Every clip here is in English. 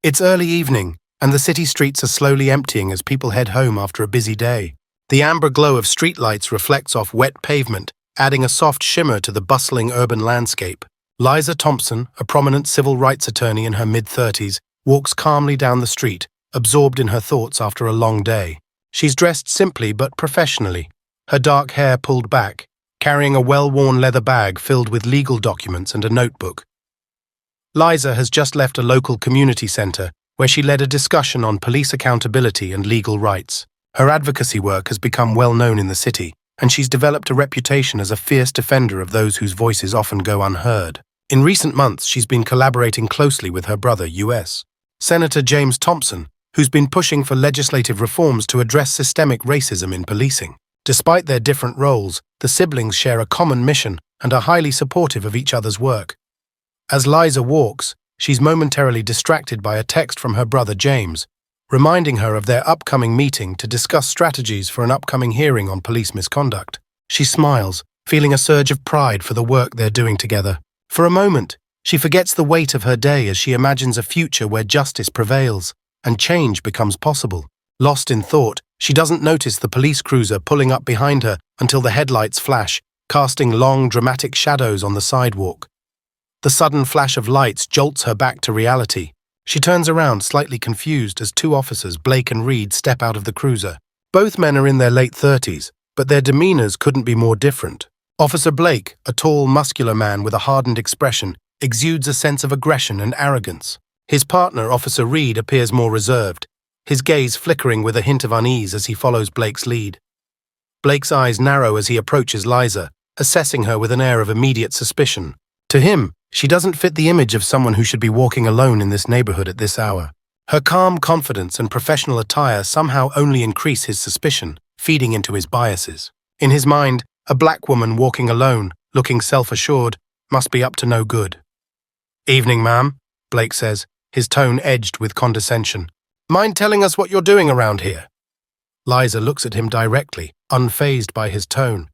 It's early evening, and the city streets are slowly emptying as people head home after a busy day. The amber glow of streetlights reflects off wet pavement, adding a soft shimmer to the bustling urban landscape. Liza Thompson, a prominent civil rights attorney in her mid-30s, walks calmly down the street, absorbed in her thoughts after a long day. She's dressed simply but professionally, her dark hair pulled back, carrying a well-worn leather bag filled with legal documents and a notebook. Liza has just left a local community centre where she led a discussion on police accountability and legal rights. Her advocacy work has become well known in the city, and she's developed a reputation as a fierce defender of those whose voices often go unheard. In recent months, she's been collaborating closely with her brother, U.S. Senator James Thompson, who's been pushing for legislative reforms to address systemic racism in policing. Despite their different roles, the siblings share a common mission and are highly supportive of each other's work. As Liza walks, she's momentarily distracted by a text from her brother James, reminding her of their upcoming meeting to discuss strategies for an upcoming hearing on police misconduct. She smiles, feeling a surge of pride for the work they're doing together. For a moment, she forgets the weight of her day as she imagines a future where justice prevails and change becomes possible. Lost in thought, she doesn't notice the police cruiser pulling up behind her until the headlights flash, casting long, dramatic shadows on the sidewalk. The sudden flash of lights jolts her back to reality. She turns around, slightly confused, as two officers, Blake and Reed, step out of the cruiser. Both men are in their late 30s, but their demeanors couldn't be more different. Officer Blake, a tall, muscular man with a hardened expression, exudes a sense of aggression and arrogance. His partner, Officer Reed, appears more reserved, his gaze flickering with a hint of unease as he follows Blake's lead. Blake's eyes narrow as he approaches Liza, assessing her with an air of immediate suspicion. To him, she doesn't fit the image of someone who should be walking alone in this neighborhood at this hour. Her calm confidence and professional attire somehow only increase his suspicion, feeding into his biases. In his mind, a black woman walking alone, looking self-assured, must be up to no good. "Evening, ma'am," Blake says, his tone edged with condescension. "Mind telling us what you're doing around here?" Liza looks at him directly, unfazed by his tone.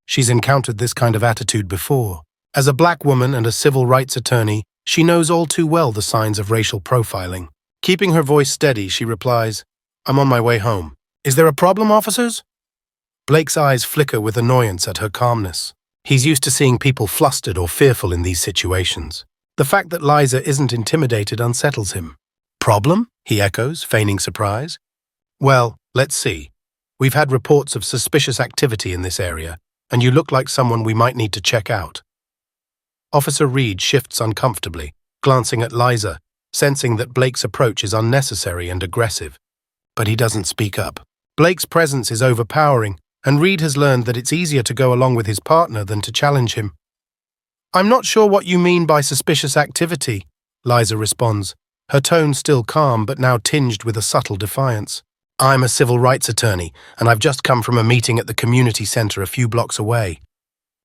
She's encountered this kind of attitude before. As a black woman and a civil rights attorney, she knows all too well the signs of racial profiling. Keeping her voice steady, she replies, "I'm on my way home. Is there a problem, officers?" Blake's eyes flicker with annoyance at her calmness. He's used to seeing people flustered or fearful in these situations. The fact that Liza isn't intimidated unsettles him. "Problem?" he echoes, feigning surprise. "Well, let's see. We've had reports of suspicious activity in this area, and you look like someone we might need to check out." Officer Reed shifts uncomfortably, glancing at Liza, sensing that Blake's approach is unnecessary and aggressive. But he doesn't speak up. Blake's presence is overpowering, and Reed has learned that it's easier to go along with his partner than to challenge him. "I'm not sure what you mean by suspicious activity," Liza responds, her tone still calm but now tinged with a subtle defiance. "I'm a civil rights attorney, and I've just come from a meeting at the community center a few blocks away."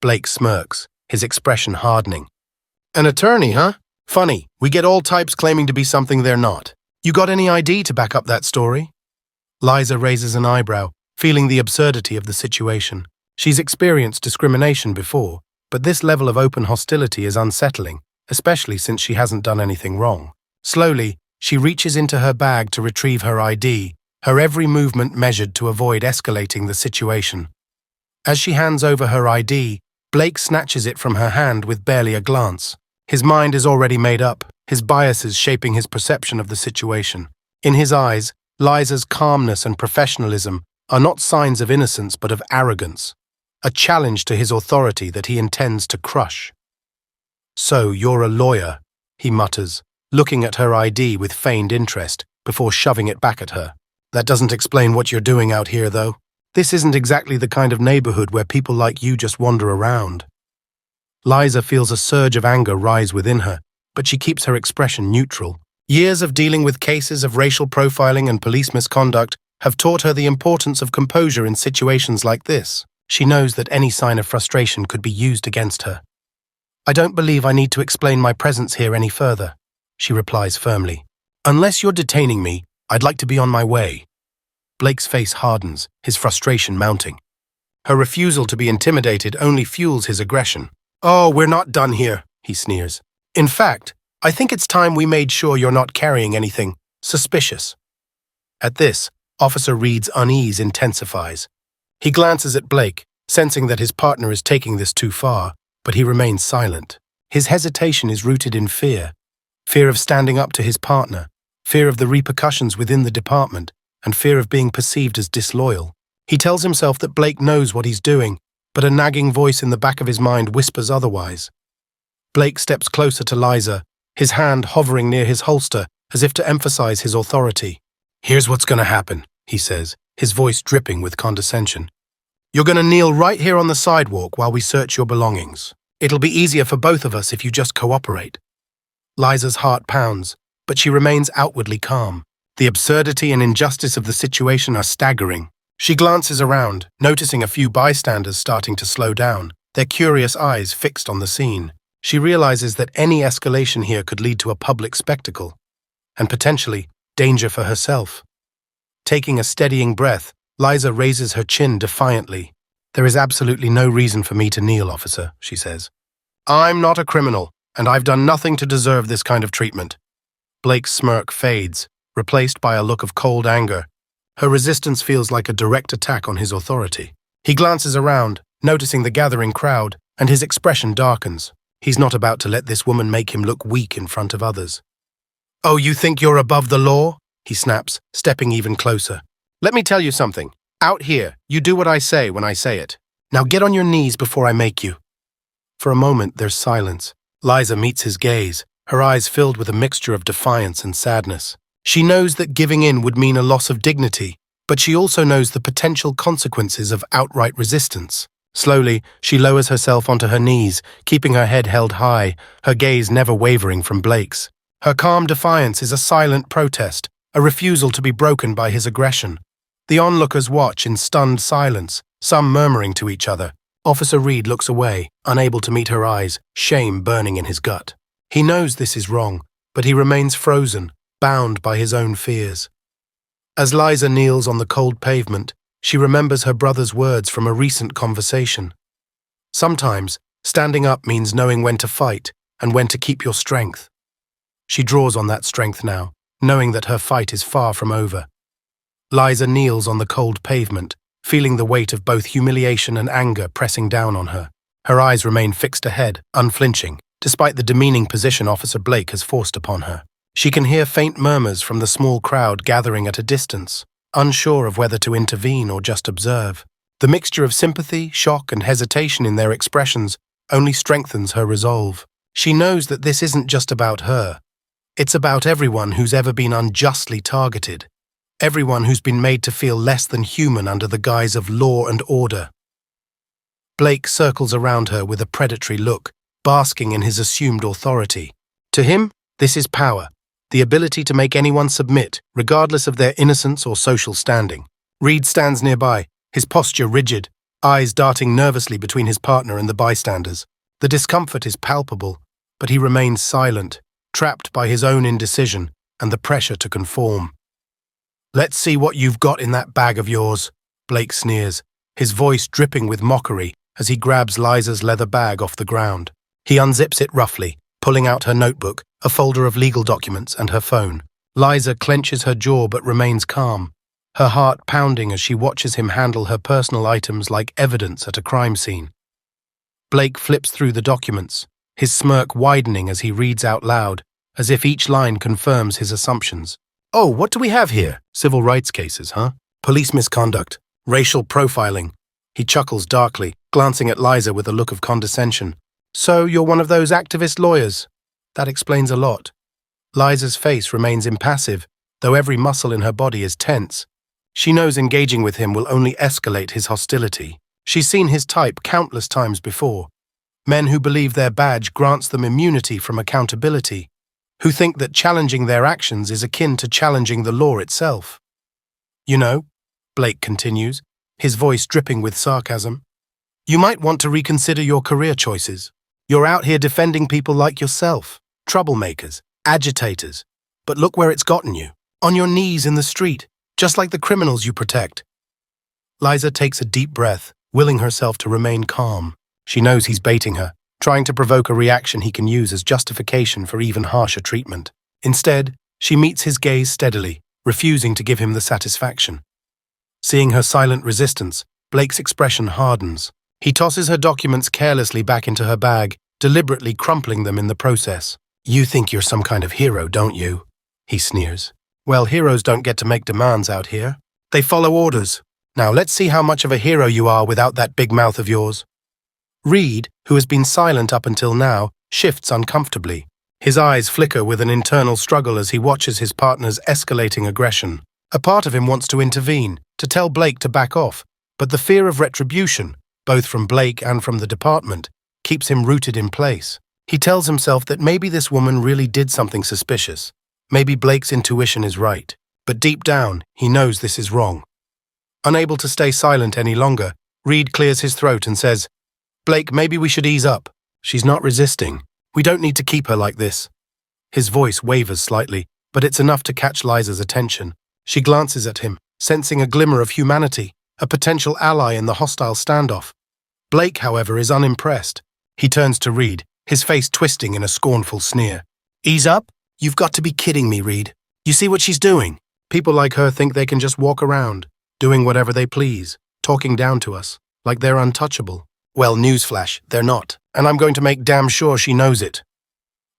Blake smirks, his expression hardening. "An attorney, huh? Funny, we get all types claiming to be something they're not. You got any ID to back up that story?" Liza raises an eyebrow, feeling the absurdity of the situation. She's experienced discrimination before, but this level of open hostility is unsettling, especially since she hasn't done anything wrong. Slowly, she reaches into her bag to retrieve her ID, her every movement measured to avoid escalating the situation. As she hands over her ID, Blake snatches it from her hand with barely a glance. His mind is already made up, his biases shaping his perception of the situation. In his eyes, Liza's calmness and professionalism are not signs of innocence but of arrogance, a challenge to his authority that he intends to crush. "So, you're a lawyer," he mutters, looking at her ID with feigned interest before shoving it back at her. "That doesn't explain what you're doing out here, though. This isn't exactly the kind of neighborhood where people like you just wander around." Liza feels a surge of anger rise within her, but she keeps her expression neutral. Years of dealing with cases of racial profiling and police misconduct have taught her the importance of composure in situations like this. She knows that any sign of frustration could be used against her. "I don't believe I need to explain my presence here any further," she replies firmly. "Unless you're detaining me, I'd like to be on my way." Blake's face hardens, his frustration mounting. Her refusal to be intimidated only fuels his aggression. "Oh, we're not done here," he sneers. "In fact, I think it's time we made sure you're not carrying anything suspicious. At this, Officer Reed's unease intensifies. He glances at Blake, sensing that his partner is taking this too far, but he remains silent. His hesitation is rooted in fear. Fear of standing up to his partner, fear of the repercussions within the department, and fear of being perceived as disloyal. He tells himself that Blake knows what he's doing, but a nagging voice in the back of his mind whispers otherwise. Blake steps closer to Liza, his hand hovering near his holster as if to emphasize his authority. "Here's what's going to happen," he says, his voice dripping with condescension. "You're going to kneel right here on the sidewalk while we search your belongings. It'll be easier for both of us if you just cooperate." Liza's heart pounds, but she remains outwardly calm. The absurdity and injustice of the situation are staggering. She glances around, noticing a few bystanders starting to slow down, their curious eyes fixed on the scene. She realizes that any escalation here could lead to a public spectacle, and potentially danger for herself. Taking a steadying breath, Liza raises her chin defiantly. "There is absolutely no reason for me to kneel, officer," she says. "I'm not a criminal, and I've done nothing to deserve this kind of treatment." Blake's smirk fades, replaced by a look of cold anger. Her resistance feels like a direct attack on his authority. He glances around, noticing the gathering crowd, and his expression darkens. He's not about to let this woman make him look weak in front of others. "Oh, you think you're above the law?" he snaps, stepping even closer. "Let me tell you something. Out here, you do what I say when I say it. Now get on your knees before I make you." For a moment, there's silence. Liza meets his gaze, her eyes filled with a mixture of defiance and sadness. She knows that giving in would mean a loss of dignity, but she also knows the potential consequences of outright resistance. Slowly, she lowers herself onto her knees, keeping her head held high, her gaze never wavering from Blake's. Her calm defiance is a silent protest, a refusal to be broken by his aggression. The onlookers watch in stunned silence, some murmuring to each other. Officer Reed looks away, unable to meet her eyes, shame burning in his gut. He knows this is wrong, but he remains frozen, bound by his own fears. As Liza kneels on the cold pavement, she remembers her brother's words from a recent conversation. Sometimes, standing up means knowing when to fight and when to keep your strength. She draws on that strength now, knowing that her fight is far from over. Liza kneels on the cold pavement, feeling the weight of both humiliation and anger pressing down on her. Her eyes remain fixed ahead, unflinching, despite the demeaning position Officer Blake has forced upon her. She can hear faint murmurs from the small crowd gathering at a distance, unsure of whether to intervene or just observe. The mixture of sympathy, shock, and hesitation in their expressions only strengthens her resolve. She knows that this isn't just about her. It's about everyone who's ever been unjustly targeted, everyone who's been made to feel less than human under the guise of law and order. Blake circles around her with a predatory look, basking in his assumed authority. To him, this is power, the ability to make anyone submit, regardless of their innocence or social standing. Reed stands nearby, his posture rigid, eyes darting nervously between his partner and the bystanders. The discomfort is palpable, but he remains silent, trapped by his own indecision and the pressure to conform. "Let's see what you've got in that bag of yours," Blake sneers, his voice dripping with mockery as he grabs Liza's leather bag off the ground. He unzips it roughly, pulling out her notebook, a folder of legal documents, and her phone. Liza clenches her jaw but remains calm, her heart pounding as she watches him handle her personal items like evidence at a crime scene. Blake flips through the documents, his smirk widening as he reads out loud, as if each line confirms his assumptions. "Oh, what do we have here? Civil rights cases, huh? Police misconduct, racial profiling." He chuckles darkly, glancing at Liza with a look of condescension. "So you're one of those activist lawyers?" That explains a lot. Liza's face remains impassive, though every muscle in her body is tense. She knows engaging with him will only escalate his hostility. She's seen his type countless times before. Men who believe their badge grants them immunity from accountability, who think that challenging their actions is akin to challenging the law itself. "You know," Blake continues, his voice dripping with sarcasm, "you might want to reconsider your career choices. You're out here defending people like yourself, troublemakers, agitators. But look where it's gotten you, on your knees in the street, just like the criminals you protect." Liza takes a deep breath, willing herself to remain calm. She knows he's baiting her, trying to provoke a reaction he can use as justification for even harsher treatment. Instead, she meets his gaze steadily, refusing to give him the satisfaction. Seeing her silent resistance, Blake's expression hardens. He tosses her documents carelessly back into her bag, deliberately crumpling them in the process. "You think you're some kind of hero, don't you?" he sneers. "Well, heroes don't get to make demands out here. They follow orders. Now let's see how much of a hero you are without that big mouth of yours." Reed, who has been silent up until now, shifts uncomfortably. His eyes flicker with an internal struggle as he watches his partner's escalating aggression. A part of him wants to intervene, to tell Blake to back off, but the fear of retribution, both from Blake and from the department, keeps him rooted in place. He tells himself that maybe this woman really did something suspicious. Maybe Blake's intuition is right, but deep down, he knows this is wrong. Unable to stay silent any longer, Reed clears his throat and says, "Blake, maybe we should ease up. She's not resisting. We don't need to keep her like this." His voice wavers slightly, but it's enough to catch Liza's attention. She glances at him, sensing a glimmer of humanity, a potential ally in the hostile standoff. Blake, however, is unimpressed. He turns to Reed, his face twisting in a scornful sneer. "Ease up? You've got to be kidding me, Reed. You see what she's doing? People like her think they can just walk around, doing whatever they please, talking down to us, like they're untouchable. Well, newsflash, they're not, and I'm going to make damn sure she knows it."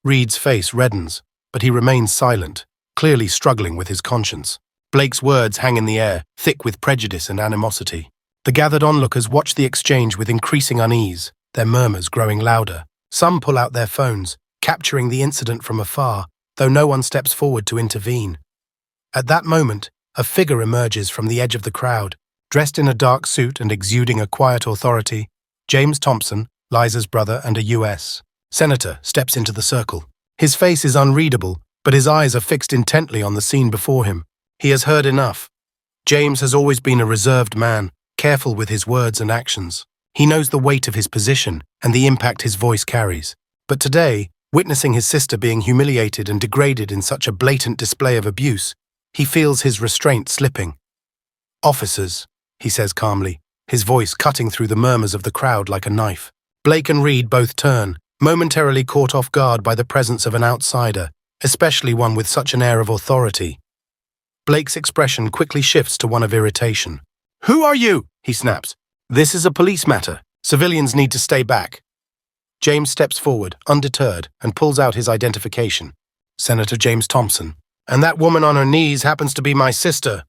Reed's face reddens, but he remains silent, clearly struggling with his conscience. Blake's words hang in the air, thick with prejudice and animosity. The gathered onlookers watch the exchange with increasing unease, their murmurs growing louder. Some pull out their phones, capturing the incident from afar, though no one steps forward to intervene. At that moment, a figure emerges from the edge of the crowd, dressed in a dark suit and exuding a quiet authority. James Thompson, Liza's brother and a U.S. senator, steps into the circle. His face is unreadable, but his eyes are fixed intently on the scene before him. He has heard enough. James has always been a reserved man, careful with his words and actions. He knows the weight of his position and the impact his voice carries. But today, witnessing his sister being humiliated and degraded in such a blatant display of abuse, he feels his restraint slipping. "Officers," he says calmly, his voice cutting through the murmurs of the crowd like a knife. Blake and Reed both turn, momentarily caught off guard by the presence of an outsider, especially one with such an air of authority. Blake's expression quickly shifts to one of irritation. "Who are you?" he snaps. "This is a police matter. Civilians need to stay back." James steps forward, undeterred, and pulls out his identification. "Senator James Thompson. And that woman on her knees happens to be my sister."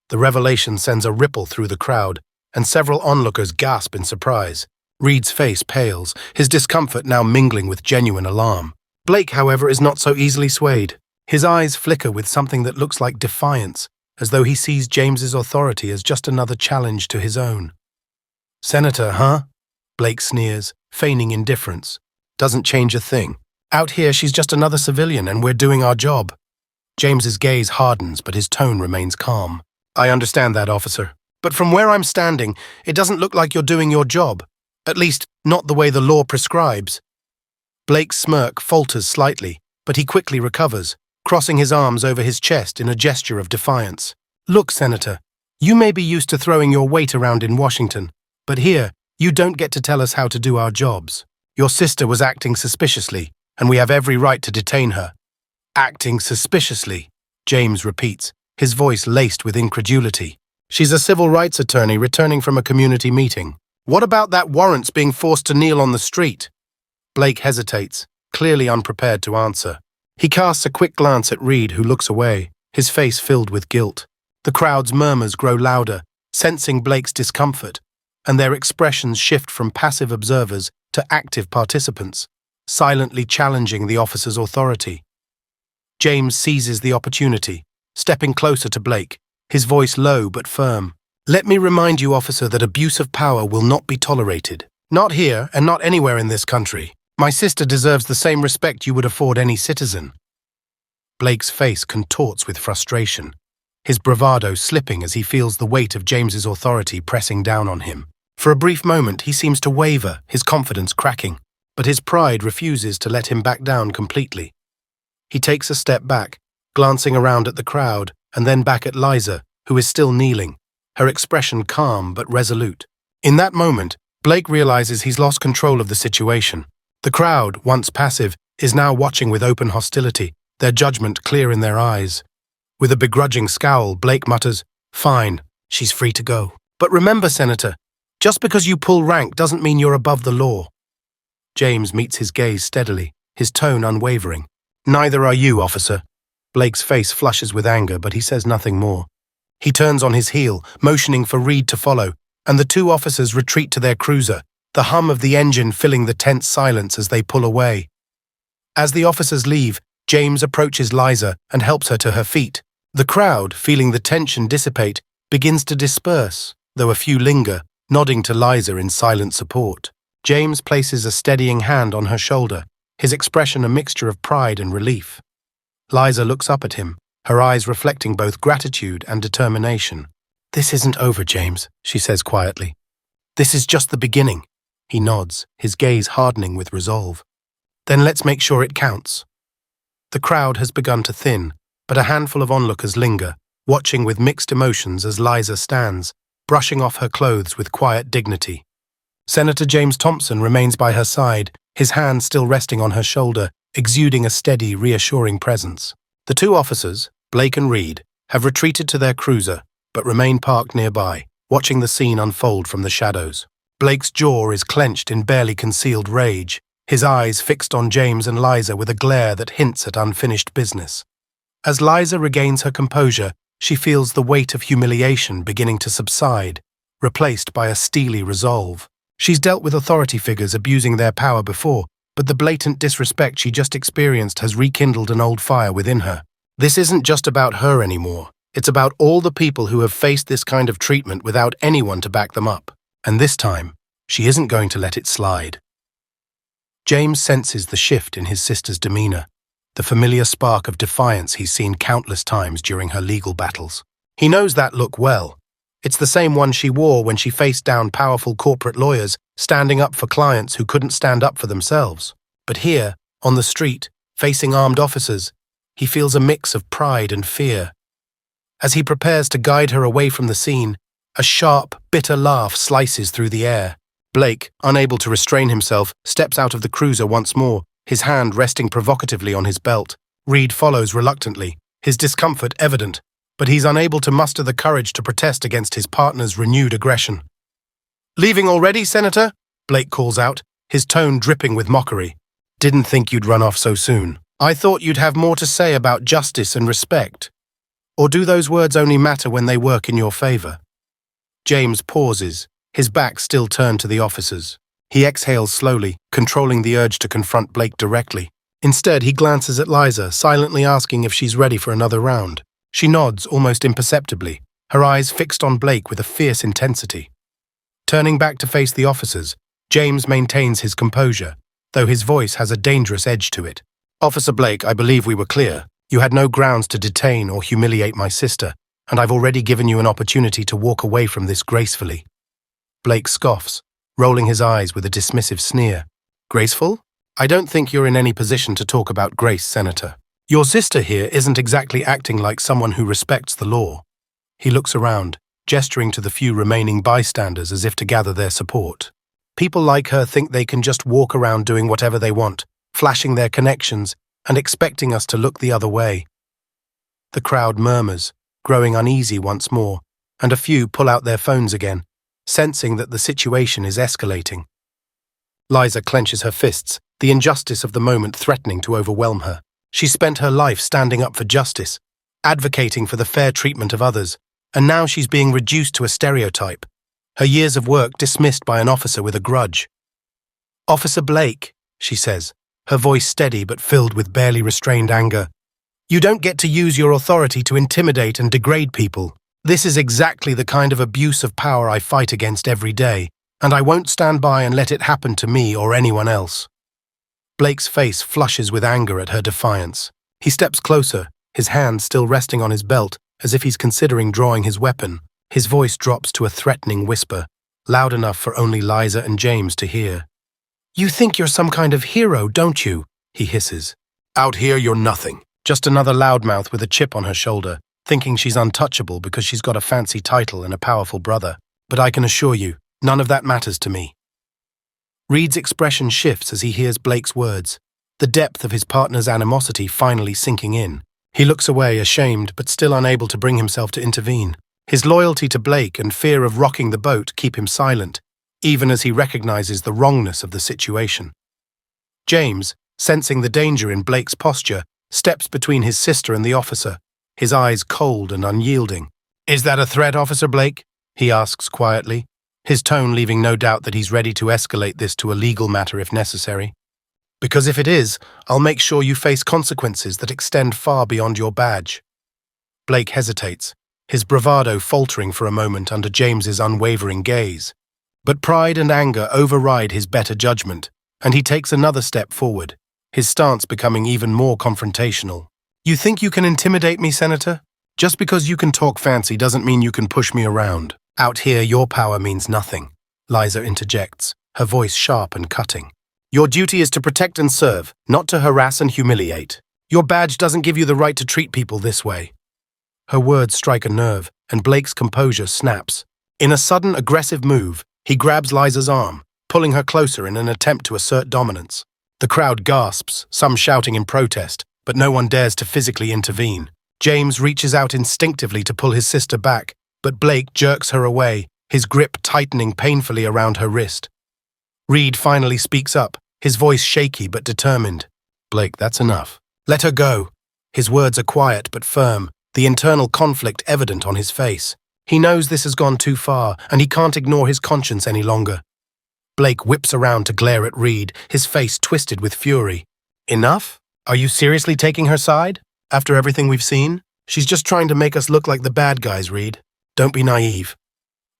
The revelation sends a ripple through the crowd, and several onlookers gasp in surprise. Reed's face pales, his discomfort now mingling with genuine alarm. Blake, however, is not so easily swayed. His eyes flicker with something that looks like defiance, as though he sees James's authority as just another challenge to his own. "Senator, huh?" Blake sneers, feigning indifference. "Doesn't change a thing. Out here, she's just another civilian, and we're doing our job." James's gaze hardens, but his tone remains calm. "I understand that, officer. But from where I'm standing, it doesn't look like you're doing your job. At least, not the way the law prescribes." Blake's smirk falters slightly, but he quickly recovers, crossing his arms over his chest in a gesture of defiance. "Look, Senator, you may be used to throwing your weight around in Washington, but here, you don't get to tell us how to do our jobs. Your sister was acting suspiciously, and we have every right to detain her." "Acting suspiciously," James repeats, his voice laced with incredulity. "She's a civil rights attorney returning from a community meeting. What about that warrants being forced to kneel on the street?" Blake hesitates, clearly unprepared to answer. He casts a quick glance at Reed, who looks away, his face filled with guilt. The crowd's murmurs grow louder, sensing Blake's discomfort, and their expressions shift from passive observers to active participants, silently challenging the officer's authority. James seizes the opportunity, stepping closer to Blake, his voice low but firm. "Let me remind you, officer, that abuse of power will not be tolerated. Not here and not anywhere in this country. My sister deserves the same respect you would afford any citizen." Blake's face contorts with frustration, his bravado slipping as he feels the weight of James's authority pressing down on him. For a brief moment, he seems to waver, his confidence cracking, but his pride refuses to let him back down completely. He takes a step back, glancing around at the crowd, and then back at Liza, who is still kneeling, her expression calm but resolute. In that moment, Blake realizes he's lost control of the situation. The crowd, once passive, is now watching with open hostility, their judgment clear in their eyes. With a begrudging scowl, Blake mutters, "Fine, she's free to go. But remember, Senator, just because you pull rank doesn't mean you're above the law." James meets his gaze steadily, his tone unwavering. "Neither are you, officer." Blake's face flushes with anger, but he says nothing more. He turns on his heel, motioning for Reed to follow, and the two officers retreat to their cruiser, the hum of the engine filling the tense silence as they pull away. As the officers leave, James approaches Liza and helps her to her feet. The crowd, feeling the tension dissipate, begins to disperse, though a few linger, nodding to Liza in silent support. James places a steadying hand on her shoulder, his expression a mixture of pride and relief. Liza looks up at him, her eyes reflecting both gratitude and determination. "This isn't over, James," she says quietly. "This is just the beginning." He nods, his gaze hardening with resolve. "Then let's make sure it counts." The crowd has begun to thin, but a handful of onlookers linger, watching with mixed emotions as Liza stands, brushing off her clothes with quiet dignity. Senator James Thompson remains by her side, his hand still resting on her shoulder, exuding a steady, reassuring presence. The two officers, Blake and Reed, have retreated to their cruiser, but remain parked nearby, watching the scene unfold from the shadows. Blake's jaw is clenched in barely concealed rage, his eyes fixed on James and Liza with a glare that hints at unfinished business. As Liza regains her composure, she feels the weight of humiliation beginning to subside, replaced by a steely resolve. She's dealt with authority figures abusing their power before, but the blatant disrespect she just experienced has rekindled an old fire within her. This isn't just about her anymore. It's about all the people who have faced this kind of treatment without anyone to back them up. And this time, she isn't going to let it slide. James senses the shift in his sister's demeanor, the familiar spark of defiance he's seen countless times during her legal battles. He knows that look well. It's the same one she wore when she faced down powerful corporate lawyers standing up for clients who couldn't stand up for themselves. But here, on the street, facing armed officers, he feels a mix of pride and fear. As he prepares to guide her away from the scene, a sharp, bitter laugh slices through the air. Blake, unable to restrain himself, steps out of the cruiser once more, his hand resting provocatively on his belt. Reed follows reluctantly, his discomfort evident, but he's unable to muster the courage to protest against his partner's renewed aggression. "Leaving already, Senator?" Blake calls out, his tone dripping with mockery. "Didn't think you'd run off so soon. I thought you'd have more to say about justice and respect. Or do those words only matter when they work in your favor?" James pauses, his back still turned to the officers. He exhales slowly, controlling the urge to confront Blake directly. Instead, he glances at Liza, silently asking if she's ready for another round. She nods almost imperceptibly, her eyes fixed on Blake with a fierce intensity. Turning back to face the officers, James maintains his composure, though his voice has a dangerous edge to it. "Officer Blake, I believe we were clear. You had no grounds to detain or humiliate my sister, and I've already given you an opportunity to walk away from this gracefully." Blake scoffs, rolling his eyes with a dismissive sneer. "Graceful? I don't think you're in any position to talk about grace, Senator. Your sister here isn't exactly acting like someone who respects the law." He looks around, gesturing to the few remaining bystanders as if to gather their support. "People like her think they can just walk around doing whatever they want, flashing their connections and expecting us to look the other way." The crowd murmurs, growing uneasy once more, and a few pull out their phones again, sensing that the situation is escalating. Liza clenches her fists, the injustice of the moment threatening to overwhelm her. She spent her life standing up for justice, advocating for the fair treatment of others, and now she's being reduced to a stereotype, her years of work dismissed by an officer with a grudge. "Officer Blake," she says, her voice steady but filled with barely restrained anger. "You don't get to use your authority to intimidate and degrade people. This is exactly the kind of abuse of power I fight against every day, and I won't stand by and let it happen to me or anyone else." Blake's face flushes with anger at her defiance. He steps closer, his hand still resting on his belt, as if he's considering drawing his weapon. His voice drops to a threatening whisper, loud enough for only Liza and James to hear. "You think you're some kind of hero, don't you?" he hisses. "Out here you're nothing. Just another loudmouth with a chip on her shoulder, thinking she's untouchable because she's got a fancy title and a powerful brother. But I can assure you, none of that matters to me." Reed's expression shifts as he hears Blake's words, the depth of his partner's animosity finally sinking in. He looks away, ashamed, but still unable to bring himself to intervene. His loyalty to Blake and fear of rocking the boat keep him silent, even as he recognizes the wrongness of the situation. James, sensing the danger in Blake's posture, steps between his sister and the officer, his eyes cold and unyielding. "Is that a threat, Officer Blake?" he asks quietly, his tone leaving no doubt that he's ready to escalate this to a legal matter if necessary. "Because if it is, I'll make sure you face consequences that extend far beyond your badge." Blake hesitates, his bravado faltering for a moment under James's unwavering gaze. But pride and anger override his better judgment, and he takes another step forward, his stance becoming even more confrontational. "You think you can intimidate me, Senator? Just because you can talk fancy doesn't mean you can push me around. Out here, your power means nothing," Liza interjects, her voice sharp and cutting. "Your duty is to protect and serve, not to harass and humiliate. Your badge doesn't give you the right to treat people this way." Her words strike a nerve, and Blake's composure snaps. In a sudden, aggressive move, he grabs Liza's arm, pulling her closer in an attempt to assert dominance. The crowd gasps, some shouting in protest, but no one dares to physically intervene. James reaches out instinctively to pull his sister back, but Blake jerks her away, his grip tightening painfully around her wrist. Reed finally speaks up, his voice shaky but determined. "Blake, that's enough. Let her go." His words are quiet but firm, the internal conflict evident on his face. He knows this has gone too far, and he can't ignore his conscience any longer. Blake whips around to glare at Reed, his face twisted with fury. "Enough? Are you seriously taking her side? After everything we've seen? She's just trying to make us look like the bad guys, Reed. Don't be naive."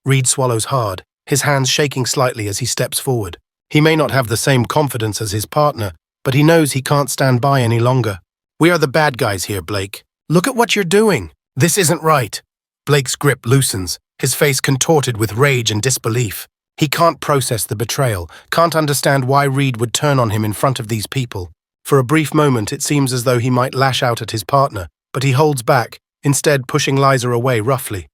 Reed swallows hard, his hands shaking slightly as he steps forward. He may not have the same confidence as his partner, but he knows he can't stand by any longer. "We are the bad guys here, Blake. Look at what you're doing. This isn't right." Blake's grip loosens, his face contorted with rage and disbelief. He can't process the betrayal, can't understand why Reed would turn on him in front of these people. For a brief moment, it seems as though he might lash out at his partner, but he holds back, instead pushing Liza away roughly.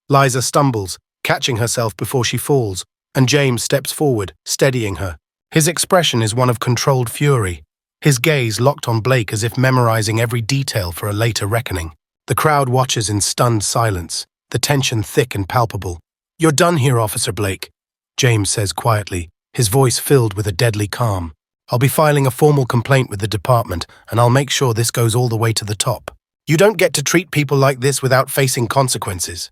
Liza stumbles, catching herself before she falls, and James steps forward, steadying her. His expression is one of controlled fury, his gaze locked on Blake as if memorizing every detail for a later reckoning. The crowd watches in stunned silence, the tension thick and palpable. "You're done here, Officer Blake," James says quietly, his voice filled with a deadly calm. "I'll be filing a formal complaint with the department, and I'll make sure this goes all the way to the top. You don't get to treat people like this without facing consequences."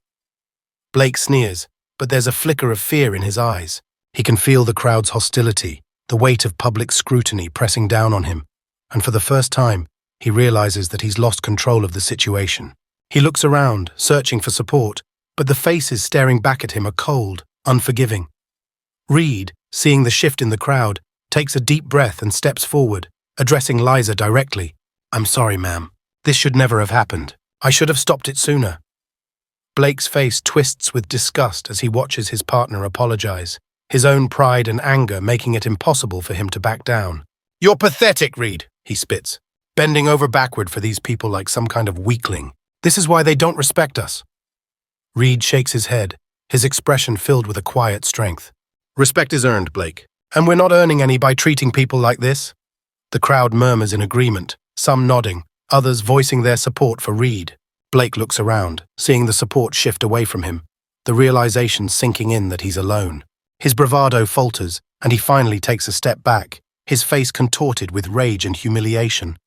Blake sneers, but there's a flicker of fear in his eyes. He can feel the crowd's hostility, the weight of public scrutiny pressing down on him, and for the first time, he realizes that he's lost control of the situation. He looks around, searching for support, but the faces staring back at him are cold, unforgiving. Reed, seeing the shift in the crowd, takes a deep breath and steps forward, addressing Liza directly. "I'm sorry, ma'am. This should never have happened. I should have stopped it sooner." Blake's face twists with disgust as he watches his partner apologize, his own pride and anger making it impossible for him to back down. "You're pathetic, Reed," he spits, bending over backward for these people like some kind of weakling. "This is why they don't respect us." Reed shakes his head, his expression filled with a quiet strength. "Respect is earned, Blake, and we're not earning any by treating people like this." The crowd murmurs in agreement, some nodding, others voicing their support for Reed. Blake looks around, seeing the support shift away from him, the realization sinking in that he's alone. His bravado falters, and he finally takes a step back, his face contorted with rage and humiliation.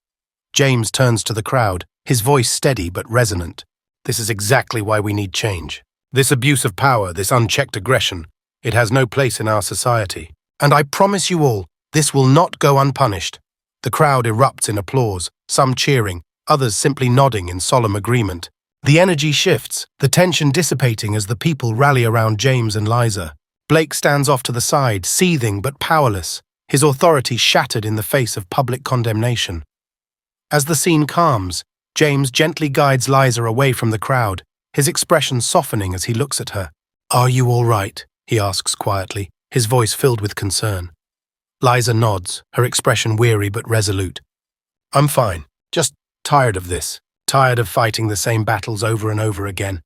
James turns to the crowd, his voice steady but resonant. "This is exactly why we need change. This abuse of power, this unchecked aggression, it has no place in our society. And I promise you all, this will not go unpunished." The crowd erupts in applause, some cheering, others simply nodding in solemn agreement. The energy shifts, the tension dissipating as the people rally around James and Liza. Blake stands off to the side, seething but powerless, his authority shattered in the face of public condemnation. As the scene calms, James gently guides Liza away from the crowd, his expression softening as he looks at her. "Are you all right?" he asks quietly, his voice filled with concern. Liza nods, her expression weary but resolute. "I'm fine, just tired of this, tired of fighting the same battles over and over again."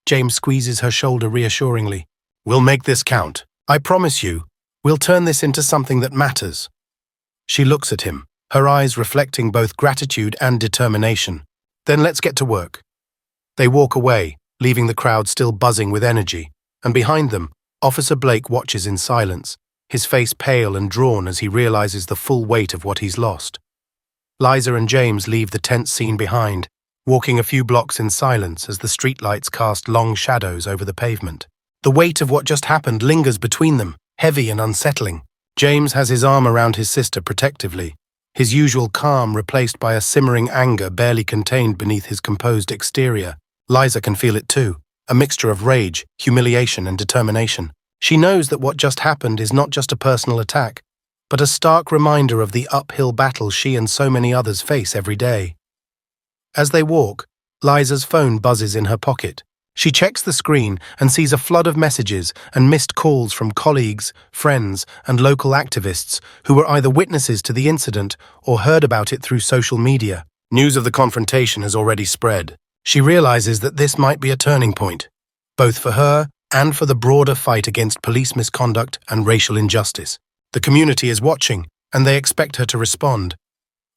James squeezes her shoulder reassuringly. "We'll make this count. I promise you, We'll turn this into something that matters. She looks at him, her eyes reflecting both gratitude and determination. Then let's get to work. They walk away, leaving the crowd still buzzing with energy, and behind them, Officer Blake watches in silence, his face pale and drawn as he realizes the full weight of what he's lost. Liza and James leave the tense scene behind, walking a few blocks in silence as the streetlights cast long shadows over the pavement. The weight of what just happened lingers between them, heavy and unsettling. James has his arm around his sister protectively, his usual calm replaced by a simmering anger barely contained beneath his composed exterior. Liza can feel it too, a mixture of rage, humiliation, and determination. She knows that what just happened is not just a personal attack, but a stark reminder of the uphill battle she and so many others face every day. As they walk, Liza's phone buzzes in her pocket. She checks the screen and sees a flood of messages and missed calls from colleagues, friends, and local activists who were either witnesses to the incident or heard about it through social media. News of the confrontation has already spread. She realizes that this might be a turning point, both for her and for the broader fight against police misconduct and racial injustice. The community is watching, and they expect her to respond.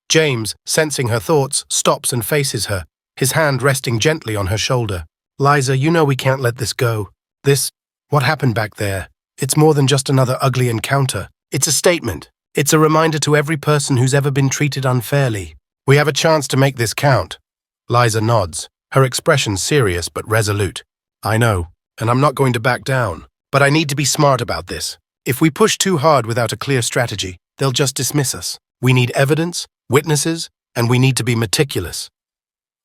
James, sensing her thoughts, stops and faces her, his hand resting gently on her shoulder. Liza, you know we can't let this go. What happened back there, it's more than just another ugly encounter. It's a statement. It's a reminder to every person who's ever been treated unfairly. We have a chance to make this count. Liza nods, her expression serious but resolute. I know, and I'm not going to back down. But I need to be smart about this. If we push too hard without a clear strategy, they'll just dismiss us. We need evidence, witnesses, and we need to be meticulous.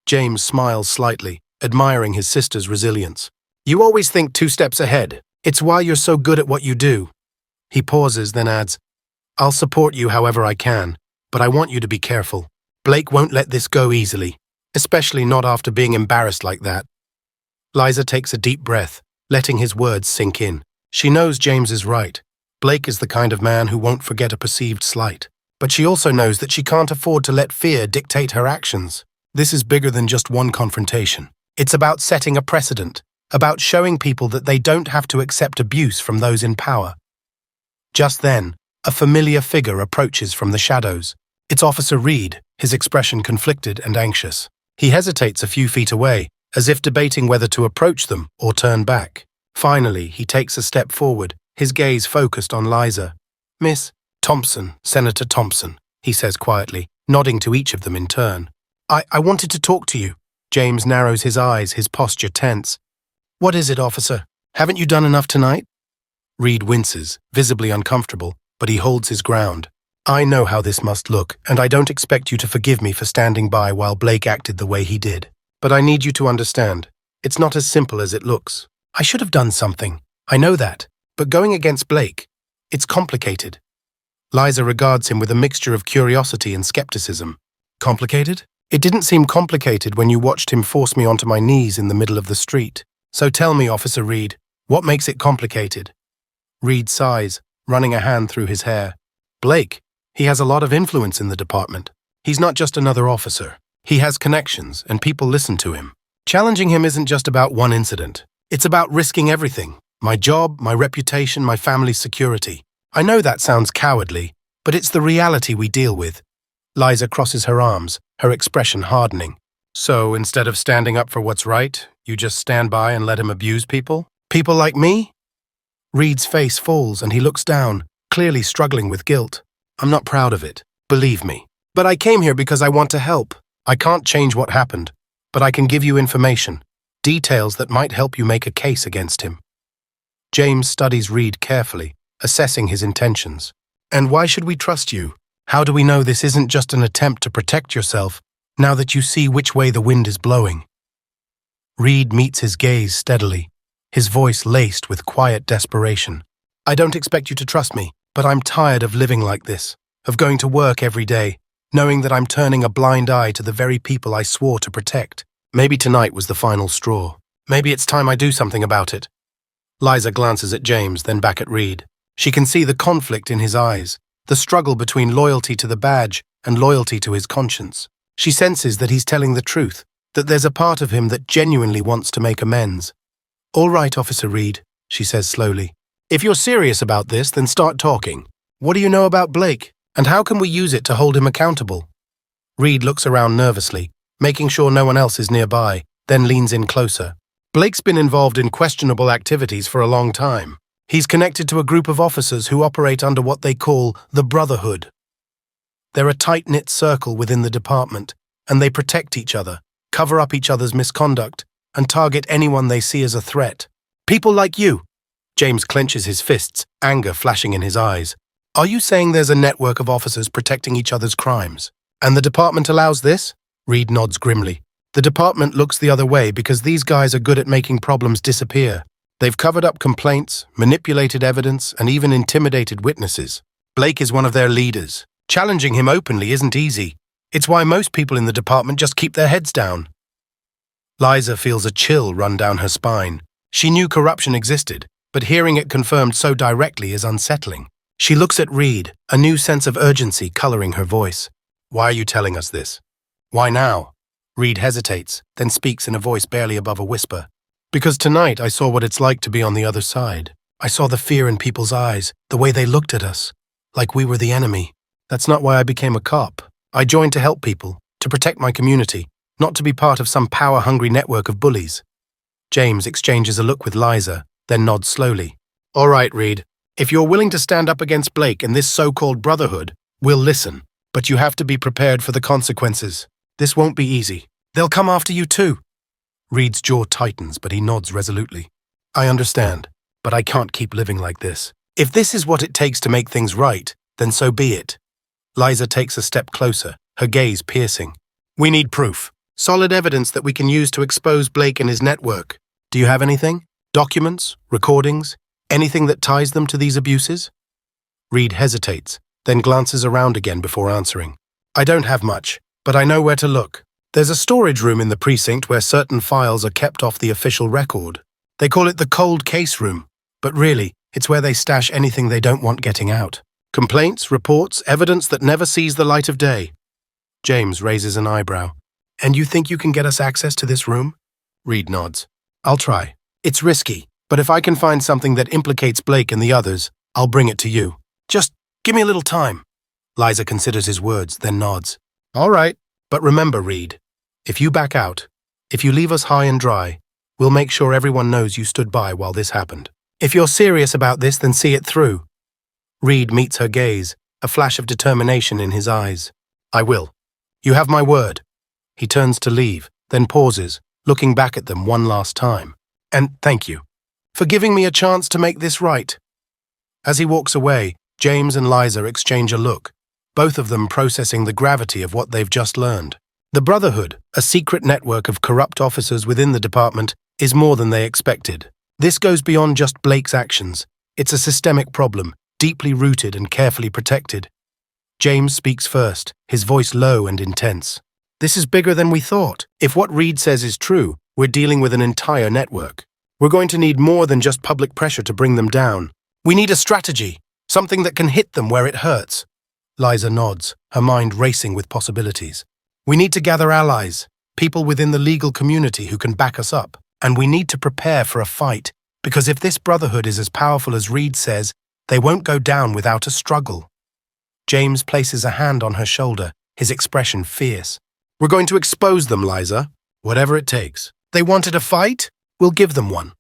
James smiles slightly, admiring his sister's resilience. You always think 2 steps ahead. It's why you're so good at what you do. He pauses, then adds, I'll support you however I can, but I want you to be careful. Blake won't let this go easily, especially not after being embarrassed like that. Liza takes a deep breath, letting his words sink in. She knows James is right. Blake is the kind of man who won't forget a perceived slight. But she also knows that she can't afford to let fear dictate her actions. This is bigger than just one confrontation. It's about setting a precedent, about showing people that they don't have to accept abuse from those in power. Just then, a familiar figure approaches from the shadows. It's Officer Reed, his expression conflicted and anxious. He hesitates a few feet away, as if debating whether to approach them or turn back. Finally, he takes a step forward, his gaze focused on Liza. Miss Thompson, Senator Thompson, he says quietly, nodding to each of them in turn. I wanted to talk to you. James narrows his eyes, his posture tense. What is it, officer? Haven't you done enough tonight? Reed winces, visibly uncomfortable, but he holds his ground. I know how this must look, and I don't expect you to forgive me for standing by while Blake acted the way he did. But I need you to understand, it's not as simple as it looks. I should have done something. I know that. But going against Blake, it's complicated. Liza regards him with a mixture of curiosity and skepticism. Complicated? It didn't seem complicated when you watched him force me onto my knees in the middle of the street. So tell me, Officer Reed, what makes it complicated? Reed sighs, running a hand through his hair. Blake, he has a lot of influence in the department. He's not just another officer. He has connections, and people listen to him. Challenging him isn't just about one incident. It's about risking everything. My job, my reputation, my family's security. I know that sounds cowardly, but it's the reality we deal with. Liza crosses her arms, her expression hardening. So, instead of standing up for what's right, you just stand by and let him abuse people? People like me? Reed's face falls and he looks down, clearly struggling with guilt. I'm not proud of it, believe me. But I came here because I want to help. I can't change what happened, but I can give you information, details that might help you make a case against him. James studies Reed carefully, assessing his intentions. And why should we trust you? How do we know this isn't just an attempt to protect yourself, now that you see which way the wind is blowing? Reed meets his gaze steadily, his voice laced with quiet desperation. I don't expect you to trust me, but I'm tired of living like this, of going to work every day, knowing that I'm turning a blind eye to the very people I swore to protect. Maybe tonight was the final straw. Maybe it's time I do something about it. Liza glances at James, then back at Reed. She can see the conflict in his eyes, the struggle between loyalty to the badge and loyalty to his conscience. She senses that he's telling the truth, that there's a part of him that genuinely wants to make amends. All right, Officer Reed, she says slowly. If you're serious about this, then start talking. What do you know about Blake, and how can we use it to hold him accountable? Reed looks around nervously, making sure no one else is nearby, then leans in closer. Blake's been involved in questionable activities for a long time. He's connected to a group of officers who operate under what they call the Brotherhood. They're a tight-knit circle within the department, and they protect each other, cover up each other's misconduct, and target anyone they see as a threat. People like you. James clenches his fists, anger flashing in his eyes. Are you saying there's a network of officers protecting each other's crimes? And the department allows this? Reed nods grimly. The department looks the other way because these guys are good at making problems disappear. They've covered up complaints, manipulated evidence, and even intimidated witnesses. Blake is one of their leaders. Challenging him openly isn't easy. It's why most people in the department just keep their heads down. Liza feels a chill run down her spine. She knew corruption existed, but hearing it confirmed so directly is unsettling. She looks at Reed, a new sense of urgency coloring her voice. Why are you telling us this? Why now? Reed hesitates, then speaks in a voice barely above a whisper. Because tonight I saw what it's like to be on the other side. I saw the fear in people's eyes, the way they looked at us, like we were the enemy. That's not why I became a cop. I joined to help people, to protect my community, not to be part of some power-hungry network of bullies. James exchanges a look with Liza, then nods slowly. All right, Reed. If you're willing to stand up against Blake and this so-called brotherhood, we'll listen. But you have to be prepared for the consequences. This won't be easy. They'll come after you too. Reed's jaw tightens, but he nods resolutely. I understand, but I can't keep living like this. If this is what it takes to make things right, then so be it. Liza takes a step closer, her gaze piercing. We need proof. Solid evidence that we can use to expose Blake and his network. Do you have anything? Documents? Recordings? Anything that ties them to these abuses? Reed hesitates, then glances around again before answering. I don't have much, but I know where to look. There's a storage room in the precinct where certain files are kept off the official record. They call it the cold case room, but really, it's where they stash anything they don't want getting out. Complaints, reports, evidence that never sees the light of day. James raises an eyebrow. And you think you can get us access to this room? Reed nods. I'll try. It's risky, but if I can find something that implicates Blake and the others, I'll bring it to you. Just give me a little time. Liza considers his words, then nods. All right, but remember, Reed, if you back out, if you leave us high and dry, we'll make sure everyone knows you stood by while this happened. If you're serious about this, then see it through. Reed meets her gaze, a flash of determination in his eyes. I will. You have my word. He turns to leave, then pauses, looking back at them one last time. And thank you for giving me a chance to make this right. As he walks away, James and Liza exchange a look, both of them processing the gravity of what they've just learned. The Brotherhood, a secret network of corrupt officers within the department, is more than they expected. This goes beyond just Blake's actions. It's a systemic problem, deeply rooted and carefully protected. James speaks first, his voice low and intense. This is bigger than we thought. If what Reed says is true, we're dealing with an entire network. We're going to need more than just public pressure to bring them down. We need a strategy, something that can hit them where it hurts. Liza nods, her mind racing with possibilities. We need to gather allies, people within the legal community who can back us up. And we need to prepare for a fight, because if this brotherhood is as powerful as Reed says, they won't go down without a struggle. James places a hand on her shoulder, his expression fierce. We're going to expose them, Liza. Whatever it takes. They wanted a fight? We'll give them one.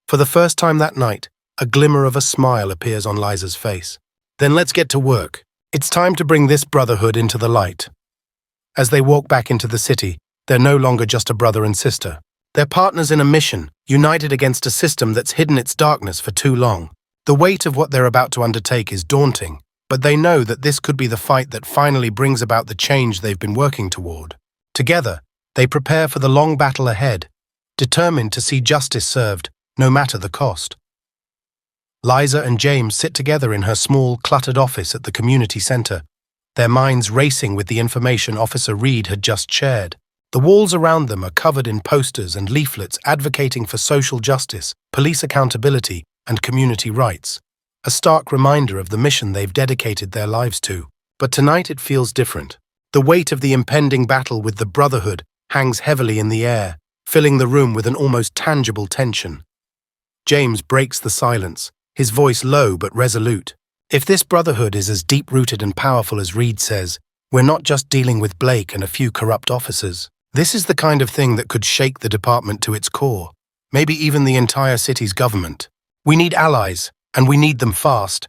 For the first time that night, a glimmer of a smile appears on Liza's face. Then let's get to work. It's time to bring this brotherhood into the light. As they walk back into the city, they're no longer just a brother and sister. They're partners in a mission, united against a system that's hidden its darkness for too long. The weight of what they're about to undertake is daunting, but they know that this could be the fight that finally brings about the change they've been working toward. Together, they prepare for the long battle ahead, determined to see justice served, no matter the cost. Liza and James sit together in her small, cluttered office at the community center, their minds racing with the information Officer Reed had just shared. The walls around them are covered in posters and leaflets advocating for social justice, police accountability, and community rights. A stark reminder of the mission they've dedicated their lives to. But tonight it feels different. The weight of the impending battle with the Brotherhood hangs heavily in the air, filling the room with an almost tangible tension. James breaks the silence, his voice low but resolute. If this brotherhood is as deep-rooted and powerful as Reed says, we're not just dealing with Blake and a few corrupt officers. This is the kind of thing that could shake the department to its core, maybe even the entire city's government. We need allies, and we need them fast.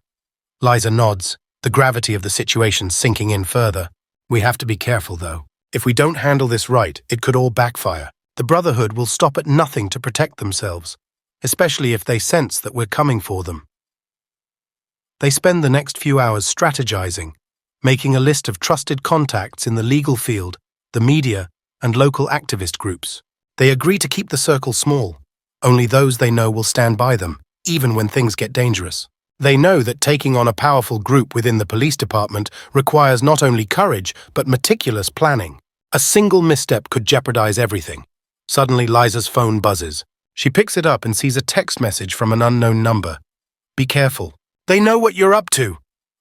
Liza nods, the gravity of the situation sinking in further. We have to be careful, though. If we don't handle this right, it could all backfire. The Brotherhood will stop at nothing to protect themselves, especially if they sense that we're coming for them. They spend the next few hours strategizing, making a list of trusted contacts in the legal field, the media, and local activist groups. They agree to keep the circle small. Only those they know will stand by them, even when things get dangerous. They know that taking on a powerful group within the police department requires not only courage, but meticulous planning. A single misstep could jeopardize everything. Suddenly, Liza's phone buzzes. She picks it up and sees a text message from an unknown number. Be careful. They know what you're up to.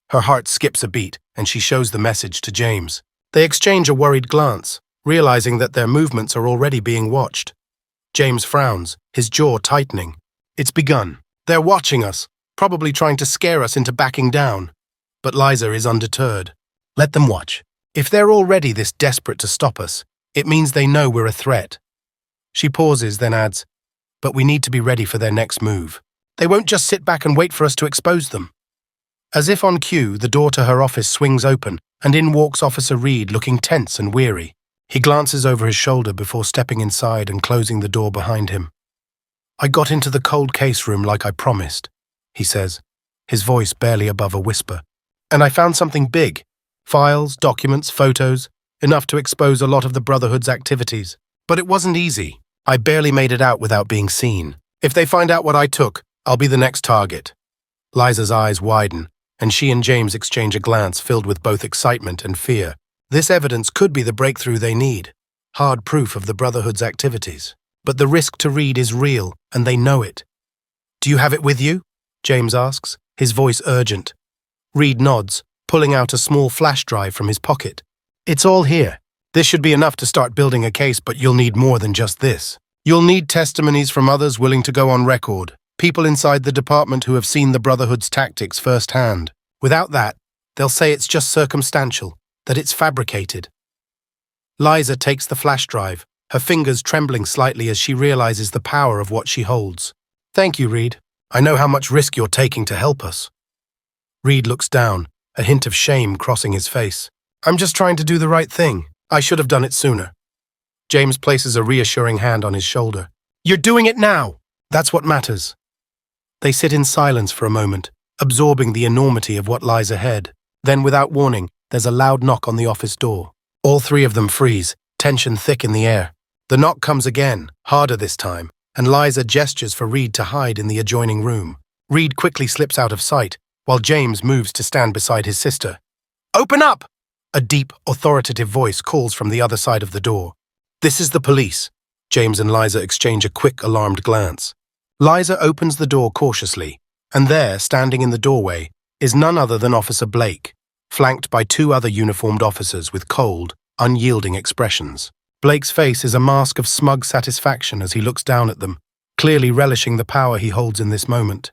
Her heart skips a beat, and she shows the message to James. They exchange a worried glance, realizing that their movements are already being watched. James frowns, his jaw tightening. It's begun. They're watching us, probably trying to scare us into backing down. But Liza is undeterred. Let them watch. If they're already this desperate to stop us, it means they know we're a threat. She pauses, then adds, but we need to be ready for their next move. They won't just sit back and wait for us to expose them. As if on cue, the door to her office swings open, and in walks Officer Reed, looking tense and weary. He glances over his shoulder before stepping inside and closing the door behind him. I got into the cold case room like I promised, he says, his voice barely above a whisper. And I found something big. Files, documents, photos, enough to expose a lot of the Brotherhood's activities. But it wasn't easy. I barely made it out without being seen. If they find out what I took, I'll be the next target. Liza's eyes widen, and she and James exchange a glance filled with both excitement and fear. This evidence could be the breakthrough they need. Hard proof of the Brotherhood's activities. But the risk to Reed is real, and they know it. Do you have it with you? James asks, his voice urgent. Reed nods, pulling out a small flash drive from his pocket. It's all here. This should be enough to start building a case, but you'll need more than just this. You'll need testimonies from others willing to go on record, people inside the department who have seen the Brotherhood's tactics firsthand. Without that, they'll say it's just circumstantial, that it's fabricated. Liza takes the flash drive, her fingers trembling slightly as she realizes the power of what she holds. Thank you, Reed. I know how much risk you're taking to help us. Reed looks down, a hint of shame crossing his face. I'm just trying to do the right thing. I should have done it sooner. James places a reassuring hand on his shoulder. You're doing it now! That's what matters. They sit in silence for a moment, absorbing the enormity of what lies ahead. Then, without warning, there's a loud knock on the office door. All three of them freeze, tension thick in the air. The knock comes again, harder this time, and Liza gestures for Reed to hide in the adjoining room. Reed quickly slips out of sight, while James moves to stand beside his sister. Open up! A deep, authoritative voice calls from the other side of the door. This is the police. James and Liza exchange a quick, alarmed glance. Liza opens the door cautiously, and there, standing in the doorway, is none other than Officer Blake, flanked by two other uniformed officers with cold, unyielding expressions. Blake's face is a mask of smug satisfaction as he looks down at them, clearly relishing the power he holds in this moment.